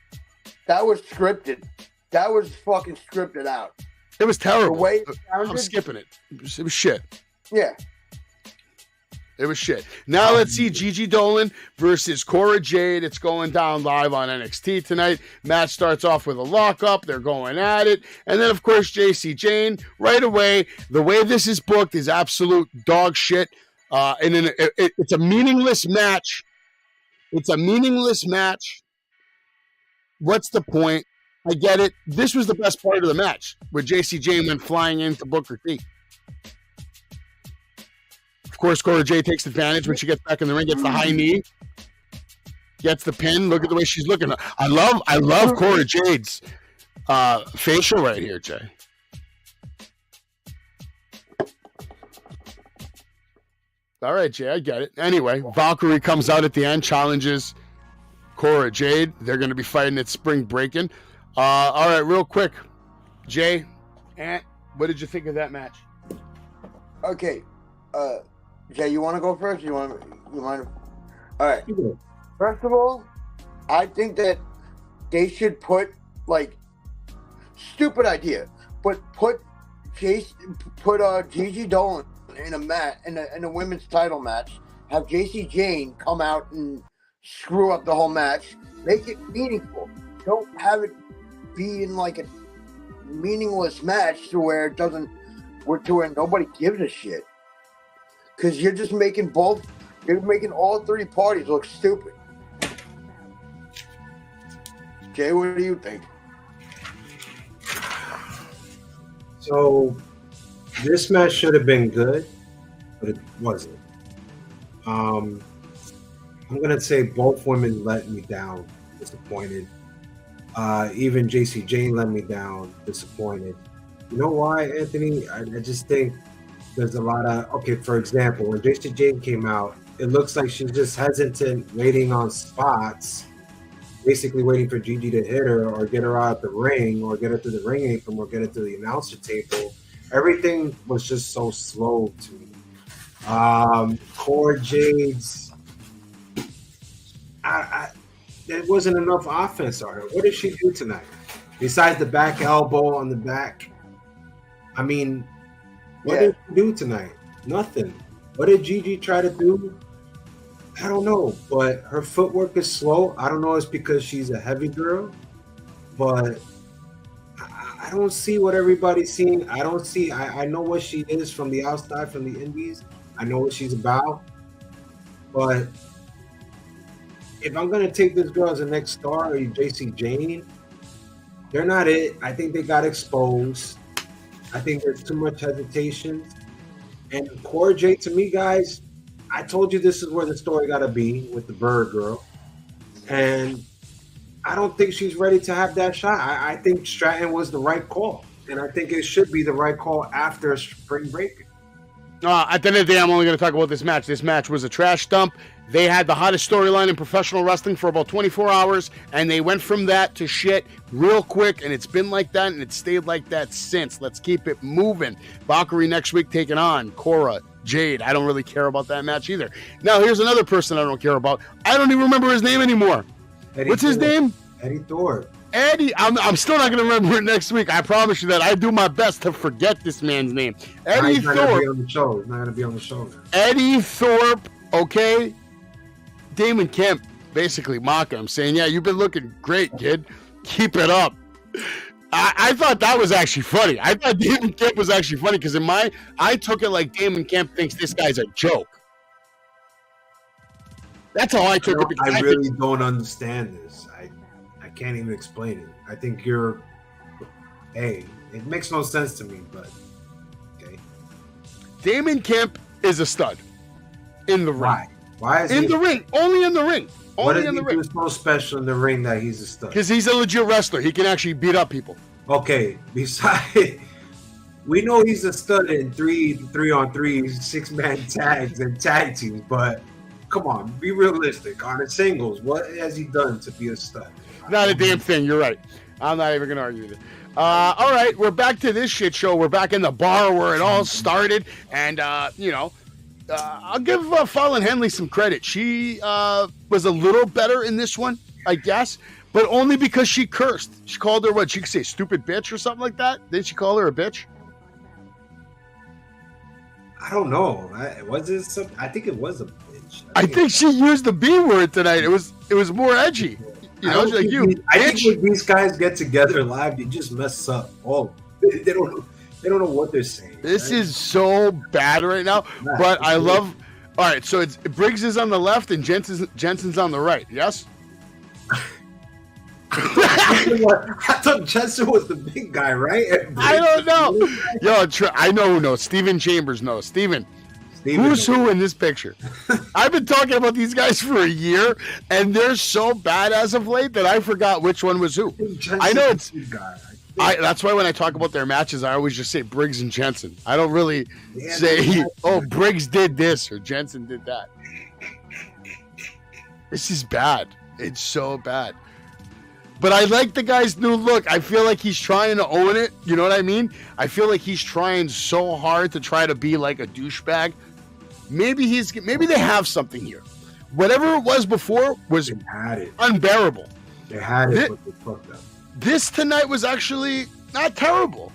That was scripted. That was fucking scripted out. It was terrible. The way it sounded, I'm skipping it. It was shit. Yeah. It was shit. Now let's see Gigi Dolan versus Cora Jade. It's going down live on NXT tonight. Match starts off with a lockup. They're going at it. And then, of course, JC Jane right away. The way this is booked is absolute dog shit. It's a meaningless match. It's a meaningless match. What's the point? I get it. This was the best part of the match where JC Jane went flying into Booker T. Of course, Cora Jade takes advantage when she gets back in the ring, gets the high knee, gets the pin. Look at the way she's looking. I love Cora Jade's facial right here, Jay. All right, Jay, I get it. Anyway, Valkyrie comes out at the end, challenges Cora Jade. They're going to be fighting at Spring Breakin'. All right, real quick, Jay, what did you think of that match? Okay. Jay, you want to go first? You mind? All right. First of all, I think that they should put stupid idea, but put Gigi Dolan in a women's title match. Have JC Jane come out and screw up the whole match. Make it meaningful. Don't have it be in a meaningless match to where nobody gives a shit. Because you're just making all three parties look stupid. Jay, what do you think? So, this match should have been good, but it wasn't. I'm going to say both women let me down, disappointed. Even JC Jane let me down, disappointed. You know why, Anthony? I just think there's a lot of, for example, when JC Jane came out, it looks like she's just hesitant, waiting on spots, basically waiting for Gigi to hit her or get her out of the ring or get her to the ring apron or get her to the announcer table. Everything was just so slow to me. Cora Jade's, there wasn't enough offense on her. What did she do tonight? Besides the back elbow on the back? I mean, what did she do tonight? Nothing. What did Gigi try to do? I don't know, but her footwork is slow. I don't know if it's because she's a heavy girl, but I don't see what everybody's seeing. I know what she is from the outside, from the indies. I know what she's about. But if I'm going to take this girl as a next star, or JC Jane, They're not it. I think they got exposed. I think there's too much hesitation. And Cora Jade, to me, guys, I told you this is where the story got to be with the Bird Girl. And I don't think she's ready to have that shot. I think Stratton was the right call. And I think it should be the right call after spring break. At the end of the day, I'm only going to talk about this match. This match was a trash dump. They had the hottest storyline in professional wrestling for about 24 hours, and they went from that to shit real quick, and it's been like that, and it's stayed like that since. Let's keep it moving. Valkyrie next week taking on Cora Jade. I don't really care about that match either. Now, here's another person I don't care about. I don't even remember his name anymore. What's his name? Eddie Thorpe. Eddie, I'm still not going to remember it next week. I promise you that. I do my best to forget this man's name. Eddie Thorpe. He's not going to be on the show. Now. Eddie Thorpe, okay? Damon Kemp basically mocking him, saying, yeah, you've been looking great, kid. Keep it up. I thought that was actually funny. I thought Damon Kemp was actually funny because I took it like Damon Kemp thinks this guy's a joke. That's how I took it. I really don't understand this. I can't even explain it. I think it makes no sense to me, but okay. Damon Kemp is a stud in the ring. Why is in the ring? Only in the ring. What Only did in the he ring. do so special in the ring that he's a stud? Because he's a legit wrestler. He can actually beat up people. Okay. Besides, we know he's a stud in 3-on-3, 6-man tags and tag teams, but come on, be realistic. On the singles, what has he done to be a stud? Not a damn thing. You're right. I'm not even going to argue with it. All right, we're back to this shit show. We're back in the bar where it all started, and I'll give Fallon Henley some credit. She was a little better in this one, I guess, but only because she cursed. She called her what? She could say stupid bitch or something like that. Didn't she call her a bitch? I don't know. I think it was a bitch. I think she used the B word tonight. It was more edgy. You know, like I think when these guys get together live, they just mess up. They don't know what they're saying. This is so bad right now. But I love. All right, so it's Briggs is on the left and Jensen's on the right. Yes. I thought Jensen was the big guy, right? I don't know. Yo, I know who knows. Steven Chambers knows. Steven. Who's who in this picture? I've been talking about these guys for a year, and they're so bad as of late that I forgot which one was who. I know it's. That's why when I talk about their matches, I always just say Briggs and Jensen. I don't really say, "Oh, Briggs did this" or "Jensen did that." This is bad. It's so bad. But I like the guy's new look. I feel like he's trying to own it. You know what I mean? I feel like he's trying so hard to try to be like a douchebag. Maybe they have something here. Whatever it was before was unbearable. They had it, but they fucked up. This tonight was actually not terrible.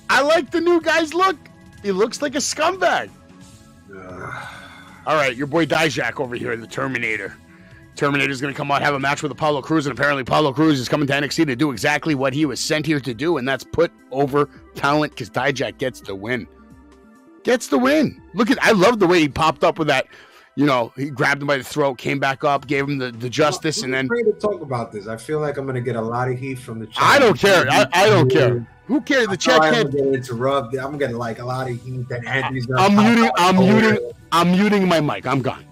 I like the new guy's look. He looks like a scumbag. All right, your boy Dijak over here, the Terminator. Terminator's going to come out, have a match with Apollo Crews, and apparently Apollo Crews is coming to NXT to do exactly what he was sent here to do, and that's put over talent because Dijak gets the win. I love the way he popped up with that. You know, he grabbed him by the throat, came back up, gave him the justice, and then. I'm afraid to talk about this. I feel like I'm going to get a lot of heat from the chat. I don't care. I don't care. Who cares? The chat can't. I'm going to interrupt. I'm getting like a lot of heat. Then Anthony's going I'm muting my mic. I'm gone.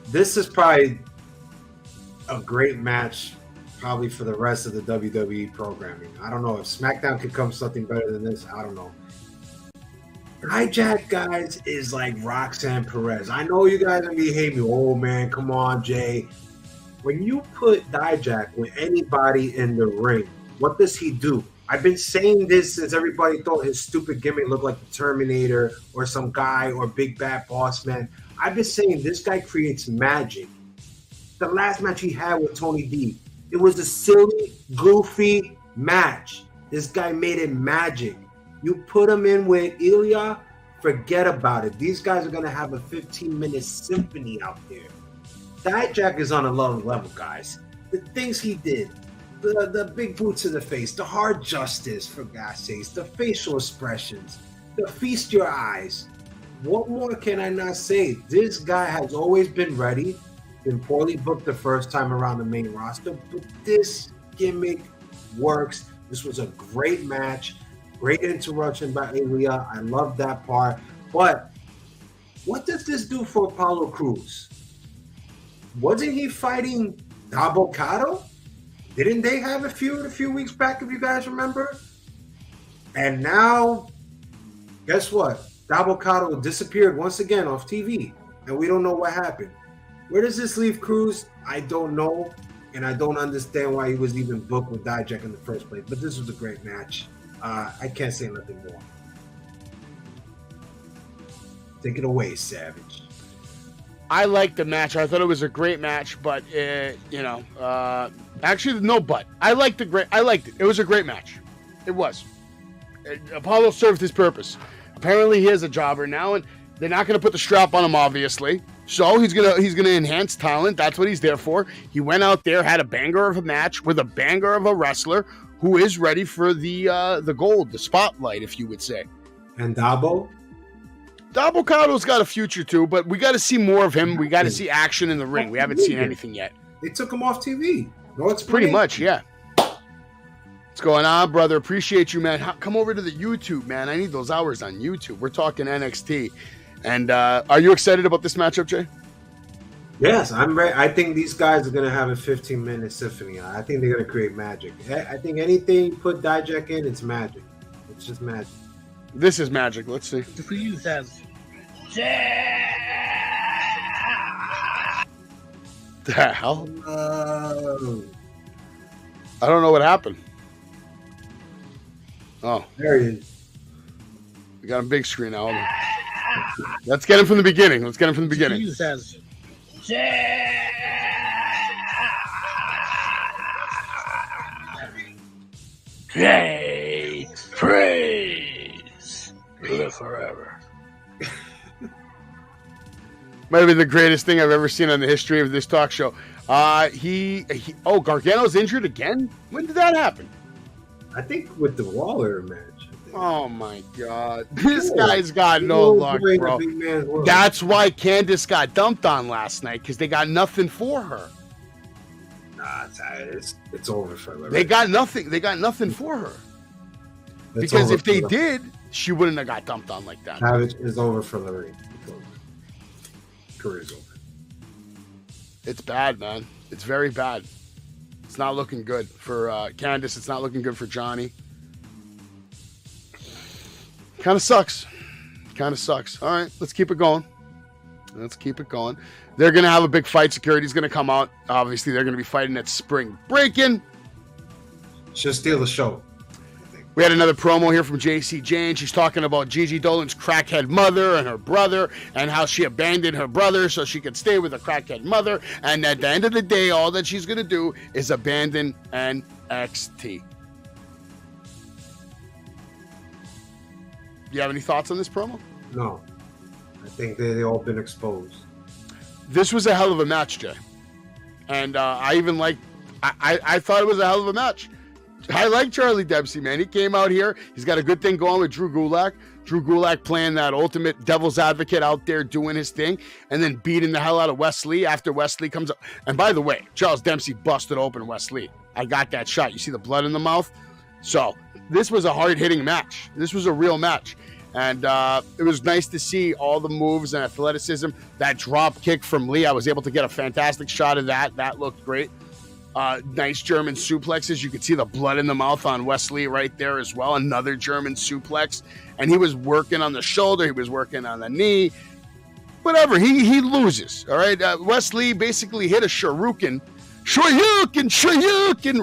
This is probably a great match, probably for the rest of the WWE programming. I don't know if SmackDown could come something better than this. I don't know. Dijak, guys, is like Roxanne Perez. I know you guys are going to hate me. Oh, man, come on, Jay. When you put Dijak with anybody in the ring, what does he do? I've been saying this since everybody thought his stupid gimmick looked like the Terminator or some guy or Big Bad Boss Man. I've been saying this guy creates magic. The last match he had with Tony D, it was a silly, goofy match. This guy made it magic. You put him in with Ilya, forget about it. These guys are going to have a 15-minute symphony out there. Dijak is on another level, guys. The things he did, the big boots in the face, the hard justice, for God's sakes, the facial expressions, the feast your eyes. What more can I not say? This guy has always been ready. been poorly booked the first time around the main roster, but this gimmick works. This was a great match. Great interruption by Aaliyah. I love that part. But what does this do for Apollo Crews? Wasn't he fighting Dabocado? Didn't they have a feud a few weeks back, if you guys remember? And now, guess what? Dabocado disappeared once again off TV, and we don't know what happened. Where does this leave Crews? I don't know, and I don't understand why he was even booked with Dijak in the first place. But this was a great match. I can't say nothing more. Take it away, Savage. I liked the match. I thought it was a great match, but actually, no but. I liked it. It was a great match. It was. Apollo served his purpose. Apparently, he is a jobber now, and they're not going to put the strap on him, obviously. So he's gonna enhance talent. That's what he's there for. He went out there, had a banger of a match with a banger of a wrestler who is ready for the gold, the spotlight, if you would say. And Dabocado's got a future too, but we got to see more of him. We got to see action in the ring. We haven't seen anything yet. They took him off TV. No, it's pretty much, yeah. What's going on, brother? Appreciate you, man. Come over to the YouTube, man. I need those hours on YouTube. We're talking NXT. And are you excited about this matchup, Jay? Yes, I'm ready. I think these guys are going to have a 15-minute symphony. I think they're going to create magic. I think anything you put Dijak in, it's magic. It's just magic. This is magic. Let's see. For you, Savage. The hell? I don't know what happened. Oh, there he is. We got a big screen now. Let's get him from the beginning. For you, Savage. Jay, praise, live forever. Might be the greatest thing I've ever seen on the history of this talk show. Gargano's injured again? When did that happen? I think with the Waller match. Oh my God. This guy's got no luck, bro. That's why Candice got dumped on last night, because they got nothing for her. Nah, it's over for her. They got nothing for her. Because if they did, she wouldn't have got dumped on like that. Savage is over for Lorraine. Career's over. It's bad, man. It's very bad. It's not looking good for Candice. It's not looking good for Johnny. Kind of sucks. All right, let's keep it going. They're going to have a big fight. Security's going to come out. Obviously, they're going to be fighting at Spring Breakin'. She'll steal the show. We had another promo here from JC Jane. She's talking about Gigi Dolan's crackhead mother and her brother and how she abandoned her brother so she could stay with her crackhead mother. And at the end of the day, all that she's going to do is abandon NXT. You have any thoughts on this promo? No. I think they all been exposed. This was a hell of a match, Jay. And I thought it was a hell of a match. I like Charlie Dempsey, man. He came out here. He's got a good thing going with Drew Gulak. Drew Gulak playing that ultimate devil's advocate out there doing his thing and then beating the hell out of Wes Lee after Wes Lee comes up. And by the way, Charles Dempsey busted open Wes Lee. I got that shot. You see the blood in the mouth? So this was a hard-hitting match. This was a real match. And it was nice to see all the moves and athleticism. That drop kick from Lee, I was able to get a fantastic shot of that. That looked great. Nice German suplexes. You could see the blood in the mouth on Wes Lee right there as well. Another German suplex. And he was working on the shoulder. He was working on the knee. Whatever. He loses. All right. Wes Lee basically hit a Shoryuken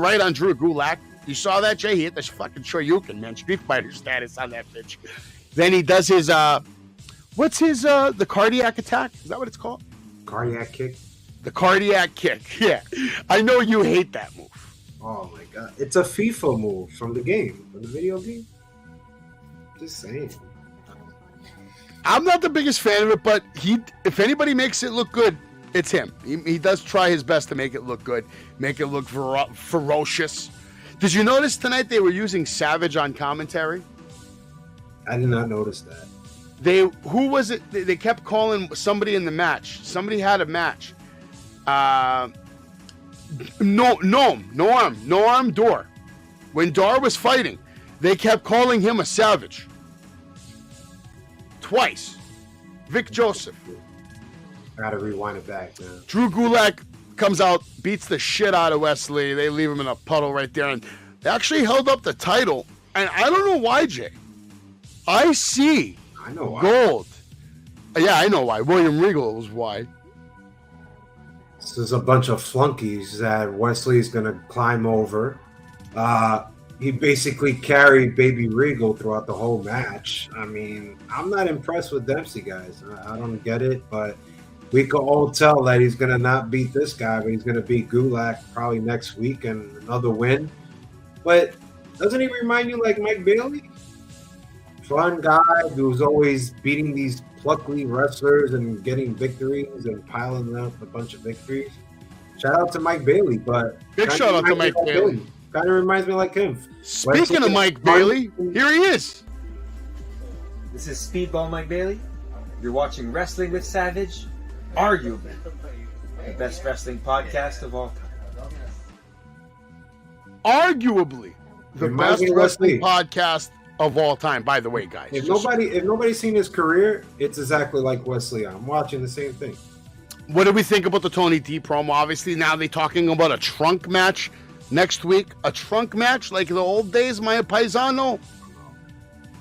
right on Drew Gulak. You saw that, Jay? He hit the fucking Shoryuken, man. Street Fighter status on that bitch. Then he does his, the cardiac attack? Is that what it's called? Cardiac kick? The cardiac kick, yeah. I know you hate that move. Oh, my God. It's a FIFA move from the game, from the video game. Just saying. I'm not the biggest fan of it, but if anybody makes it look good, it's him. He does try his best to make it look good, make it look ferocious. Did you notice tonight they were using Savage on commentary? I did not notice that. Who was it? They kept calling somebody in the match. Somebody had a match. No arm Door. When Dar was fighting, they kept calling him a savage. Twice. Vic Joseph. Gotta rewind it back, man. Drew Gulak comes out, beats the shit out of Wesley. They leave him in a puddle right there. And they actually held up the title. And I don't know why, Jay. I know why. Gold. Yeah, I know why. William Regal was why. This is a bunch of flunkies that Wesley's going to climb over. He basically carried Baby Regal throughout the whole match. I mean, I'm not impressed with Dempsey, guys. I don't get it, but we can all tell that he's going to not beat this guy, but he's going to beat Gulak probably next week and another win. But doesn't he remind you like Mike Bailey? Fun guy who's always beating these plucky wrestlers and getting victories and piling up a bunch of victories. Shout out to Mike Bailey, but big shout out to Mike Bailey. Kind of reminds me like him. Speaking of Mike Bailey, here he is. This is Speedball Mike Bailey. You're watching Wrestling with Savage, arguably the best wrestling podcast of all time. Arguably the Reminds best me of wrestling Wesley. podcast of all time, by the way, guys. If nobody's seen his career, it's exactly like Wesley. I'm watching the same thing. What do we think about the Tony D promo? Obviously, now they're talking about a trunk match next week. A trunk match like the old days, my paisano?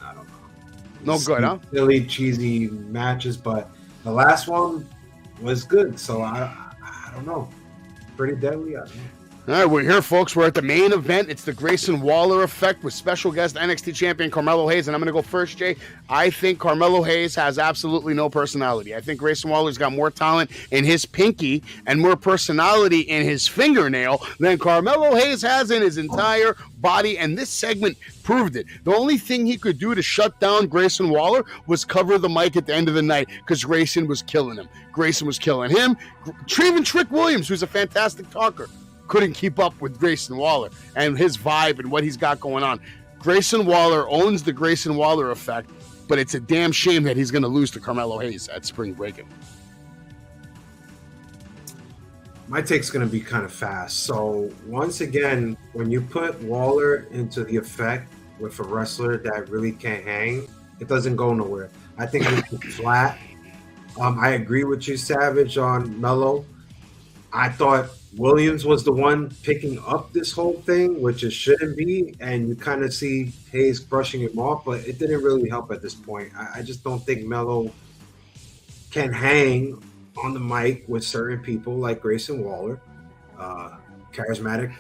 I don't know. No good, huh? Silly, cheesy matches, but the last one was good. So I don't know. Pretty deadly. I don't know. All right, we're here, folks. We're at the main event. It's the Grayson Waller effect with special guest NXT champion Carmelo Hayes. And I'm going to go first, Jay. I think Carmelo Hayes has absolutely no personality. I think Grayson Waller's got more talent in his pinky and more personality in his fingernail than Carmelo Hayes has in his entire body. And this segment proved it. The only thing he could do to shut down Grayson Waller was cover the mic at the end of the night because Grayson was killing him. Grayson was killing him. Even Trick Williams, who's a fantastic talker, couldn't keep up with Grayson Waller and his vibe and what he's got going on. Grayson Waller owns the Grayson Waller effect, but it's a damn shame that he's going to lose to Carmelo Hayes at Spring Breaking. My take's going to be kind of fast. So once again, when you put Waller into the effect with a wrestler that really can't hang, it doesn't go nowhere. I think it's flat. I agree with you, Savage, on Mello. I thought Williams was the one picking up this whole thing, which it shouldn't be, and you kind of see Hayes brushing him off, but it didn't really help at this point. I just don't think Mello can hang on the mic with certain people like Grayson Waller, charismatic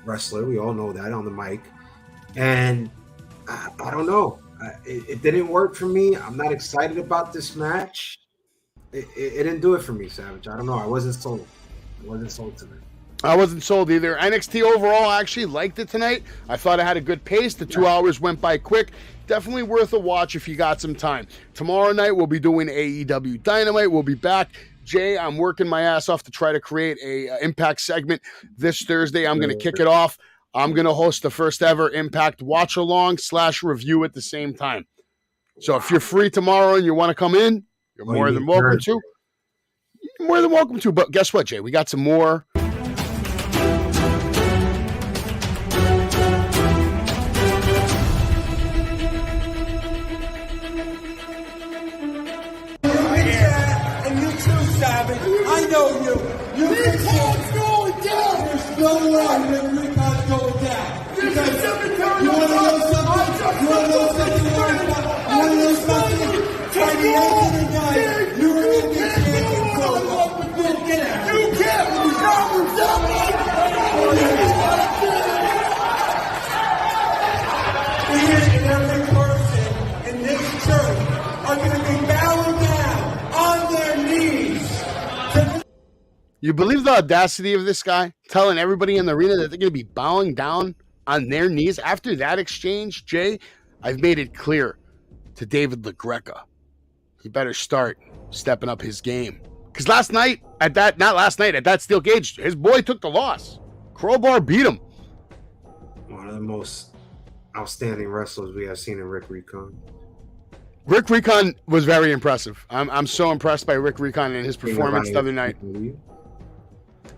wrestler. We all know that on the mic. And I don't know. It didn't work for me. I'm not excited about this match. It didn't do it for me, Savage. I don't know. I wasn't sold. I wasn't sold tonight. I wasn't sold either. NXT overall, I actually liked it tonight. I thought it had a good pace. The 2 hours went by quick. Definitely worth a watch if you got some time. Tomorrow night, we'll be doing AEW Dynamite. We'll be back. Jay, I'm working my ass off to try to create a Impact segment this Thursday. I'm going to kick it off. I'm going to host the first ever Impact watch-along / review at the same time. So if you're free tomorrow and you want to come in, you're more than welcome to. You're more than welcome to. But guess what, Jay? We got some more. And you too, Savage. I know you. Recon's going down. There's no way that Recon's going down. Because you want to know something? You want to know something? You want to know something? By the end of the night, you were in this champion program. Get out. You can't. Each and every person in this church are going to be bowing down on their knees. You believe the audacity of this guy telling everybody in the arena that they're going to be bowing down on their knees after that exchange? Jay, I've made it clear to David LaGreca. He better start stepping up his game. Because at that steel cage, his boy took the loss. Crowbar beat him. One of the most outstanding wrestlers we have seen in Rick Recon. Rick Recon was very impressive. I'm so impressed by Rick Recon and his performance the other night.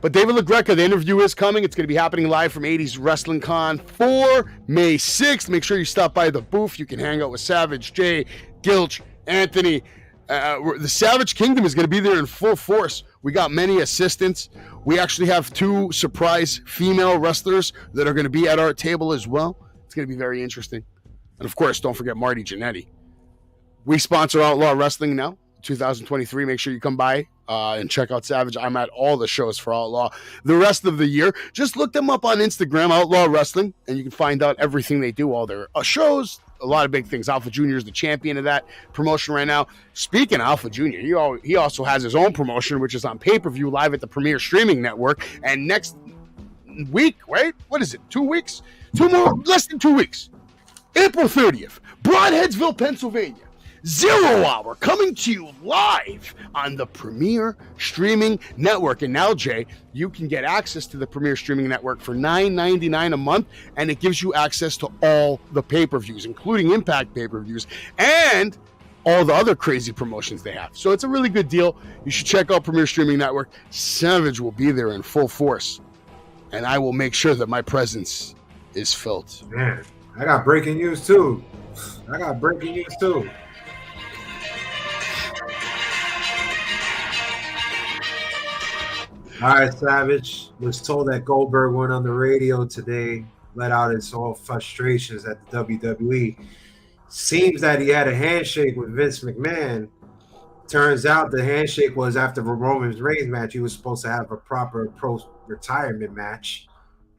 But David LaGreca, the interview is coming. It's going to be happening live from 80s Wrestling Con 4, May 6th. Make sure you stop by the booth. You can hang out with Savage, Jay, Gilch, Anthony. The Savage Kingdom is going to be there in full force. We got many assistants. We actually have 2 surprise female wrestlers that are going to be at our table as well. It's going to be very interesting. And of course, don't forget Marty Jannetty. We sponsor Outlaw Wrestling now, 2023. Make sure you come by and check out Savage. I'm at all the shows for Outlaw the rest of the year. Just look them up on Instagram, Outlaw Wrestling, and you can find out everything they do, all their shows, a lot of big things. Alpha Jr. is the champion of that promotion right now. Speaking of Alpha Jr., he also has his own promotion, which is on pay-per-view live at the Premier Streaming Network. And next week, wait, what is it, 2 weeks? Less than 2 weeks. April 30th, Broadheadsville, Pennsylvania. 0 Hour, coming to you live on the Premier Streaming Network. And now, Jay, you can get access to the Premier Streaming Network for $9.99 a month, and it gives you access to all the pay-per-views, including Impact pay-per-views, and all the other crazy promotions they have. So it's a really good deal. You should check out Premier Streaming Network. Savage will be there in full force, and I will make sure that my presence is felt. Man, I got breaking news, too. All right, Savage was told that Goldberg went on the radio today, let out his whole frustrations at the WWE. Seems that he had a handshake with Vince McMahon. Turns out the handshake was after the Romanreigns match. He was supposed to have a proper pro-retirement match,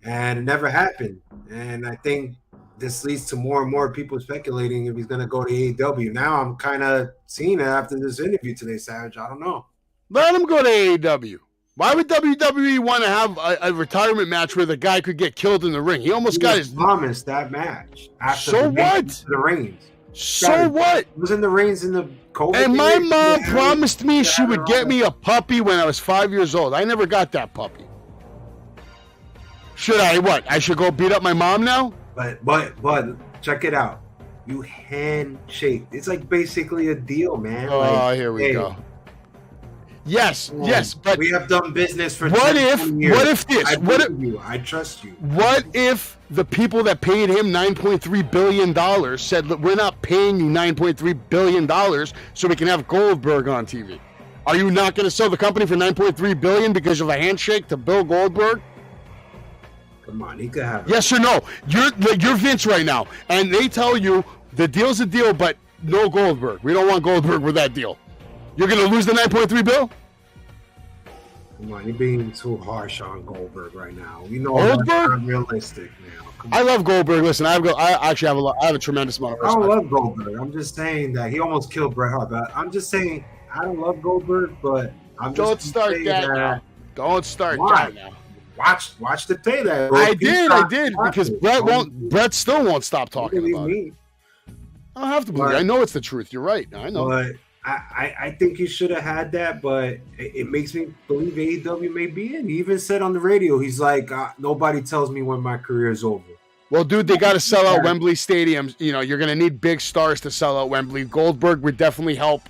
and it never happened. And I think this leads to more and more people speculating if he's going to go to AEW. Now I'm kind of seeing it after this interview today, Savage. I don't know. Let him go to AEW. Why would WWE want to have a retirement match where the guy could get killed in the ring? He almost got his promised that match. After so what? The Reigns. So what? Wasn't the Reigns in the COVID? And my mom promised me she would get me a puppy when I was 5 years old. I never got that puppy. Should I what? I should go beat up my mom now? But check it out. You handshake. It's like basically a deal, man. Oh, like, here we go. Yes, but we have done business for what 10 years. What if this? I trust you. What if the people that paid him $9.3 billion said, look, we're not paying you $9.3 billion so we can have Goldberg on TV? Are you not going to sell the company for $9.3 billion because of a handshake to Bill Goldberg? Come on, he could have it. Yes or no? You're Vince right now, and they tell you the deal's a deal, but no Goldberg. We don't want Goldberg with that deal. You're going to lose the $9.3 bill? Come on, you're being too harsh on Goldberg right now. We know Goldberg? That's not realistic now. I love Goldberg. Listen, I actually have a tremendous amount of respect. I love Goldberg. I'm just saying that he almost killed Bret Hart. But I'm just saying I don't love Goldberg, but I'm don't just start that now. Don't start that now. Watch the payday. I did because Bret still won't stop talking about it. I don't have to believe it. I know it's the truth. You're right. I know. But I think he should have had that, but it makes me believe AEW may be in. He even said on the radio, he's like, nobody tells me when my career is over. Well, dude, they got to sell out Wembley Stadium. You know, you're going to need big stars to sell out Wembley. Goldberg would definitely help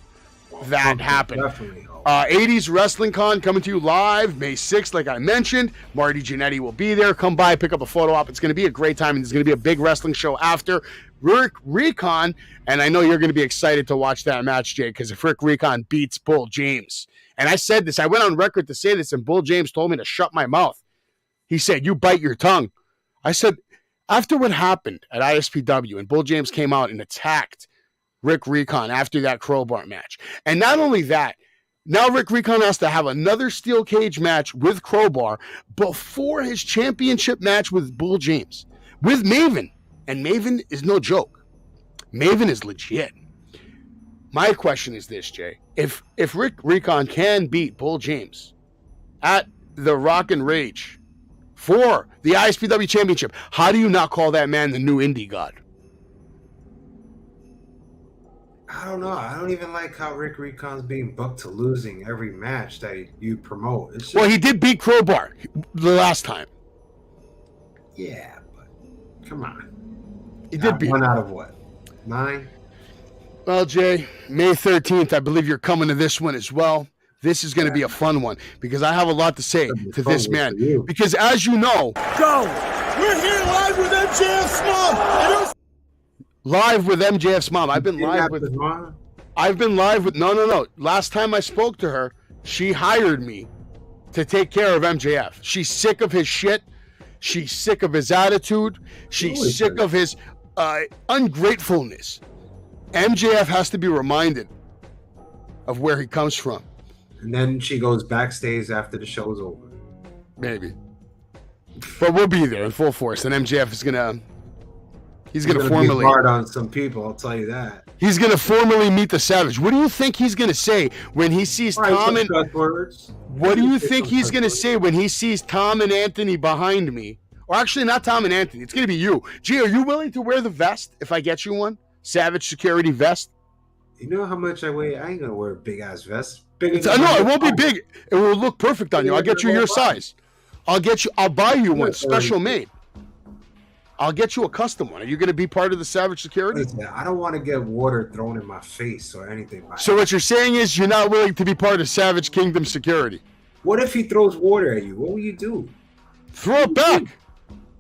that happen. Definitely help. 80s Wrestling Con coming to you live May 6th, like I mentioned. Marty Jannetty will be there. Come by, pick up a photo op. It's going to be a great time, and there's going to be a big wrestling show after. Rick Recon, and I know you're going to be excited to watch that match, Jay, because if Rick Recon beats Bull James, and I said this, I went on record to say this, and Bull James told me to shut my mouth. He said, you bite your tongue. I said, after what happened at ISPW, and Bull James came out and attacked Rick Recon after that crowbar match, and not only that, now Rick Recon has to have another steel cage match with Crowbar before his championship match with Bull James, with Maven. And Maven is no joke. Maven is legit. My question is this, Jay. If Rick Recon can beat Bull James at the Rock and Rage for the ISPW Championship, how do you not call that man the new indie god? I don't know. I don't even like how Rick Recon's being booked to losing every match that you promote. It's just, well, he did beat Crowbar the last time. Yeah, but come on. He did beat 1 out of what? 9? Well, Jay, May 13th, I believe you're coming to this one as well. This is going to be a fun one because I have a lot to say to this man. Because as you know, We're here live with MJF's mom. live with MJF's mom. I've been live with no. Last time I spoke to her, she hired me to take care of MJF. She's sick of his shit. She's sick of his attitude. She's sick of his ungratefulness. MJF has to be reminded of where he comes from. And then she goes backstage after the show's over. Maybe. But we'll be there in full force. And MJF is he's gonna formally be hard on some people, I'll tell you that. He's gonna formally meet the Savage. What do you think he's gonna say when he sees Tom and what do you think he's gonna say when he sees Tom and Anthony behind me? Or actually not Tom and Anthony, it's gonna be you. Gee, are you willing to wear the vest if I get you one? Savage security vest? You know how much I weigh? I ain't gonna wear a big ass vest. No, it won't be big. It will look perfect on you. I'll get you your size. I'll buy you one, special made. I'll get you a custom one. Are you going to be part of the Savage security? Listen, I don't want to get water thrown in my face or anything like that. So what you're saying is you're not willing to be part of Savage Kingdom security? What if he throws water at you? What will you do? Throw it back.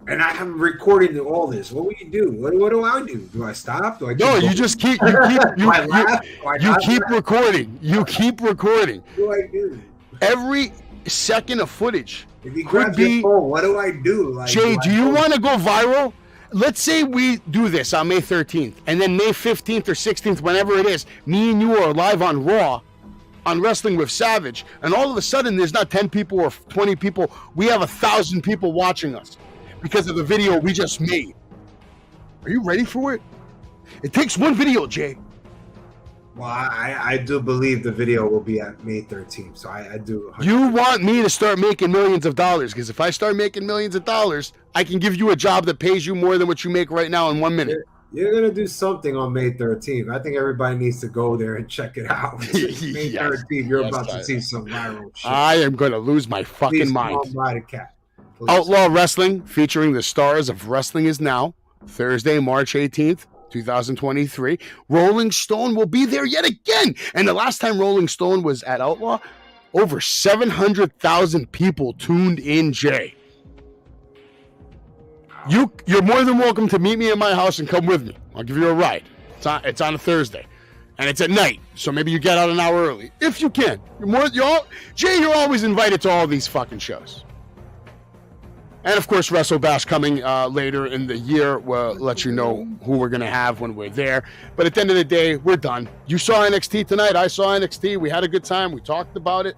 And I'm recording all this. What will you do? What do I do? Do I stop? Do I keep No, going? you just keep you keep recording. You keep recording. What do I do? Every second of footage If he could grabs be. your phone, what do I do? Like, Jay, do you want to go viral? Let's say we do this on May 13th, and then May 15th or 16th, whenever it is, me and you are live on Raw, on Wrestling with Savage, and all of a sudden there's not 10 people or 20 people. We have 1,000 people watching us because of the video we just made. Are you ready for it? It takes one video, Jay. Well, I do believe the video will be at May 13th, so I do. You want me to start making millions of dollars, because if I start making millions of dollars, I can give you a job that pays you more than what you make right now in 1 minute. You're going to do something on May 13th. I think everybody needs to go there and check it out. May 13th, you're about to see some viral shit. I am going to lose my fucking Please mind. come on by the cat. Please. Outlaw Wrestling, featuring the stars of Wrestling Is Now, Thursday, March 18th, 2023. Rolling Stone will be there yet again. And the last time Rolling Stone was at Outlaw, over 700,000 people tuned in, Jay. You're more than welcome to meet me in my house and come with me. I'll give you a ride. It's on a Thursday. And it's at night, so maybe you get out an hour early. If you can. Jay, you're always invited to all these fucking shows. And of course, Wrestle Bash coming later in the year. We'll let you know who we're going to have when we're there. But at the end of the day, we're done. You saw NXT tonight. I saw NXT. We had a good time. We talked about it.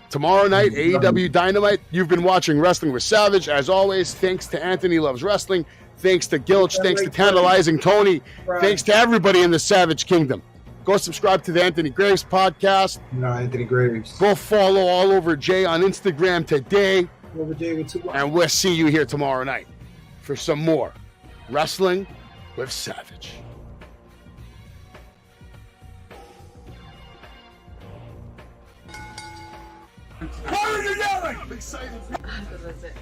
Tomorrow night, AEW Dynamite. You've been watching Wrestling with Savage. As always, thanks to Anthony Loves Wrestling. Thanks to Gilch. Thanks to Tantalizing Tony. Thanks to everybody in the Savage Kingdom. Go subscribe to the Anthony Graves podcast. No, Anthony Graves. Go follow All Over Jay on Instagram today. And we'll see you here tomorrow night for some more Wrestling with Savage. Why are you yelling? I'm excited. That's it.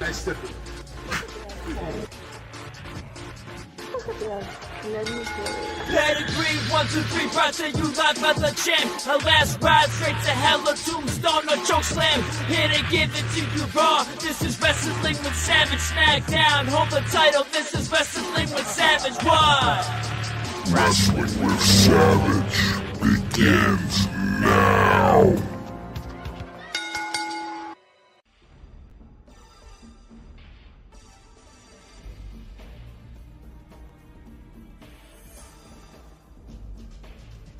Nice stiff. Pedigree, 1, 2, 3, brought to you live by the champ. A last ride straight to hell, a tombstone, a choke slam. Here to give it to you raw. This is Wrestling with Savage. Smackdown, hold the title. This is Wrestling with Savage. What? Wrestling with Savage begins now.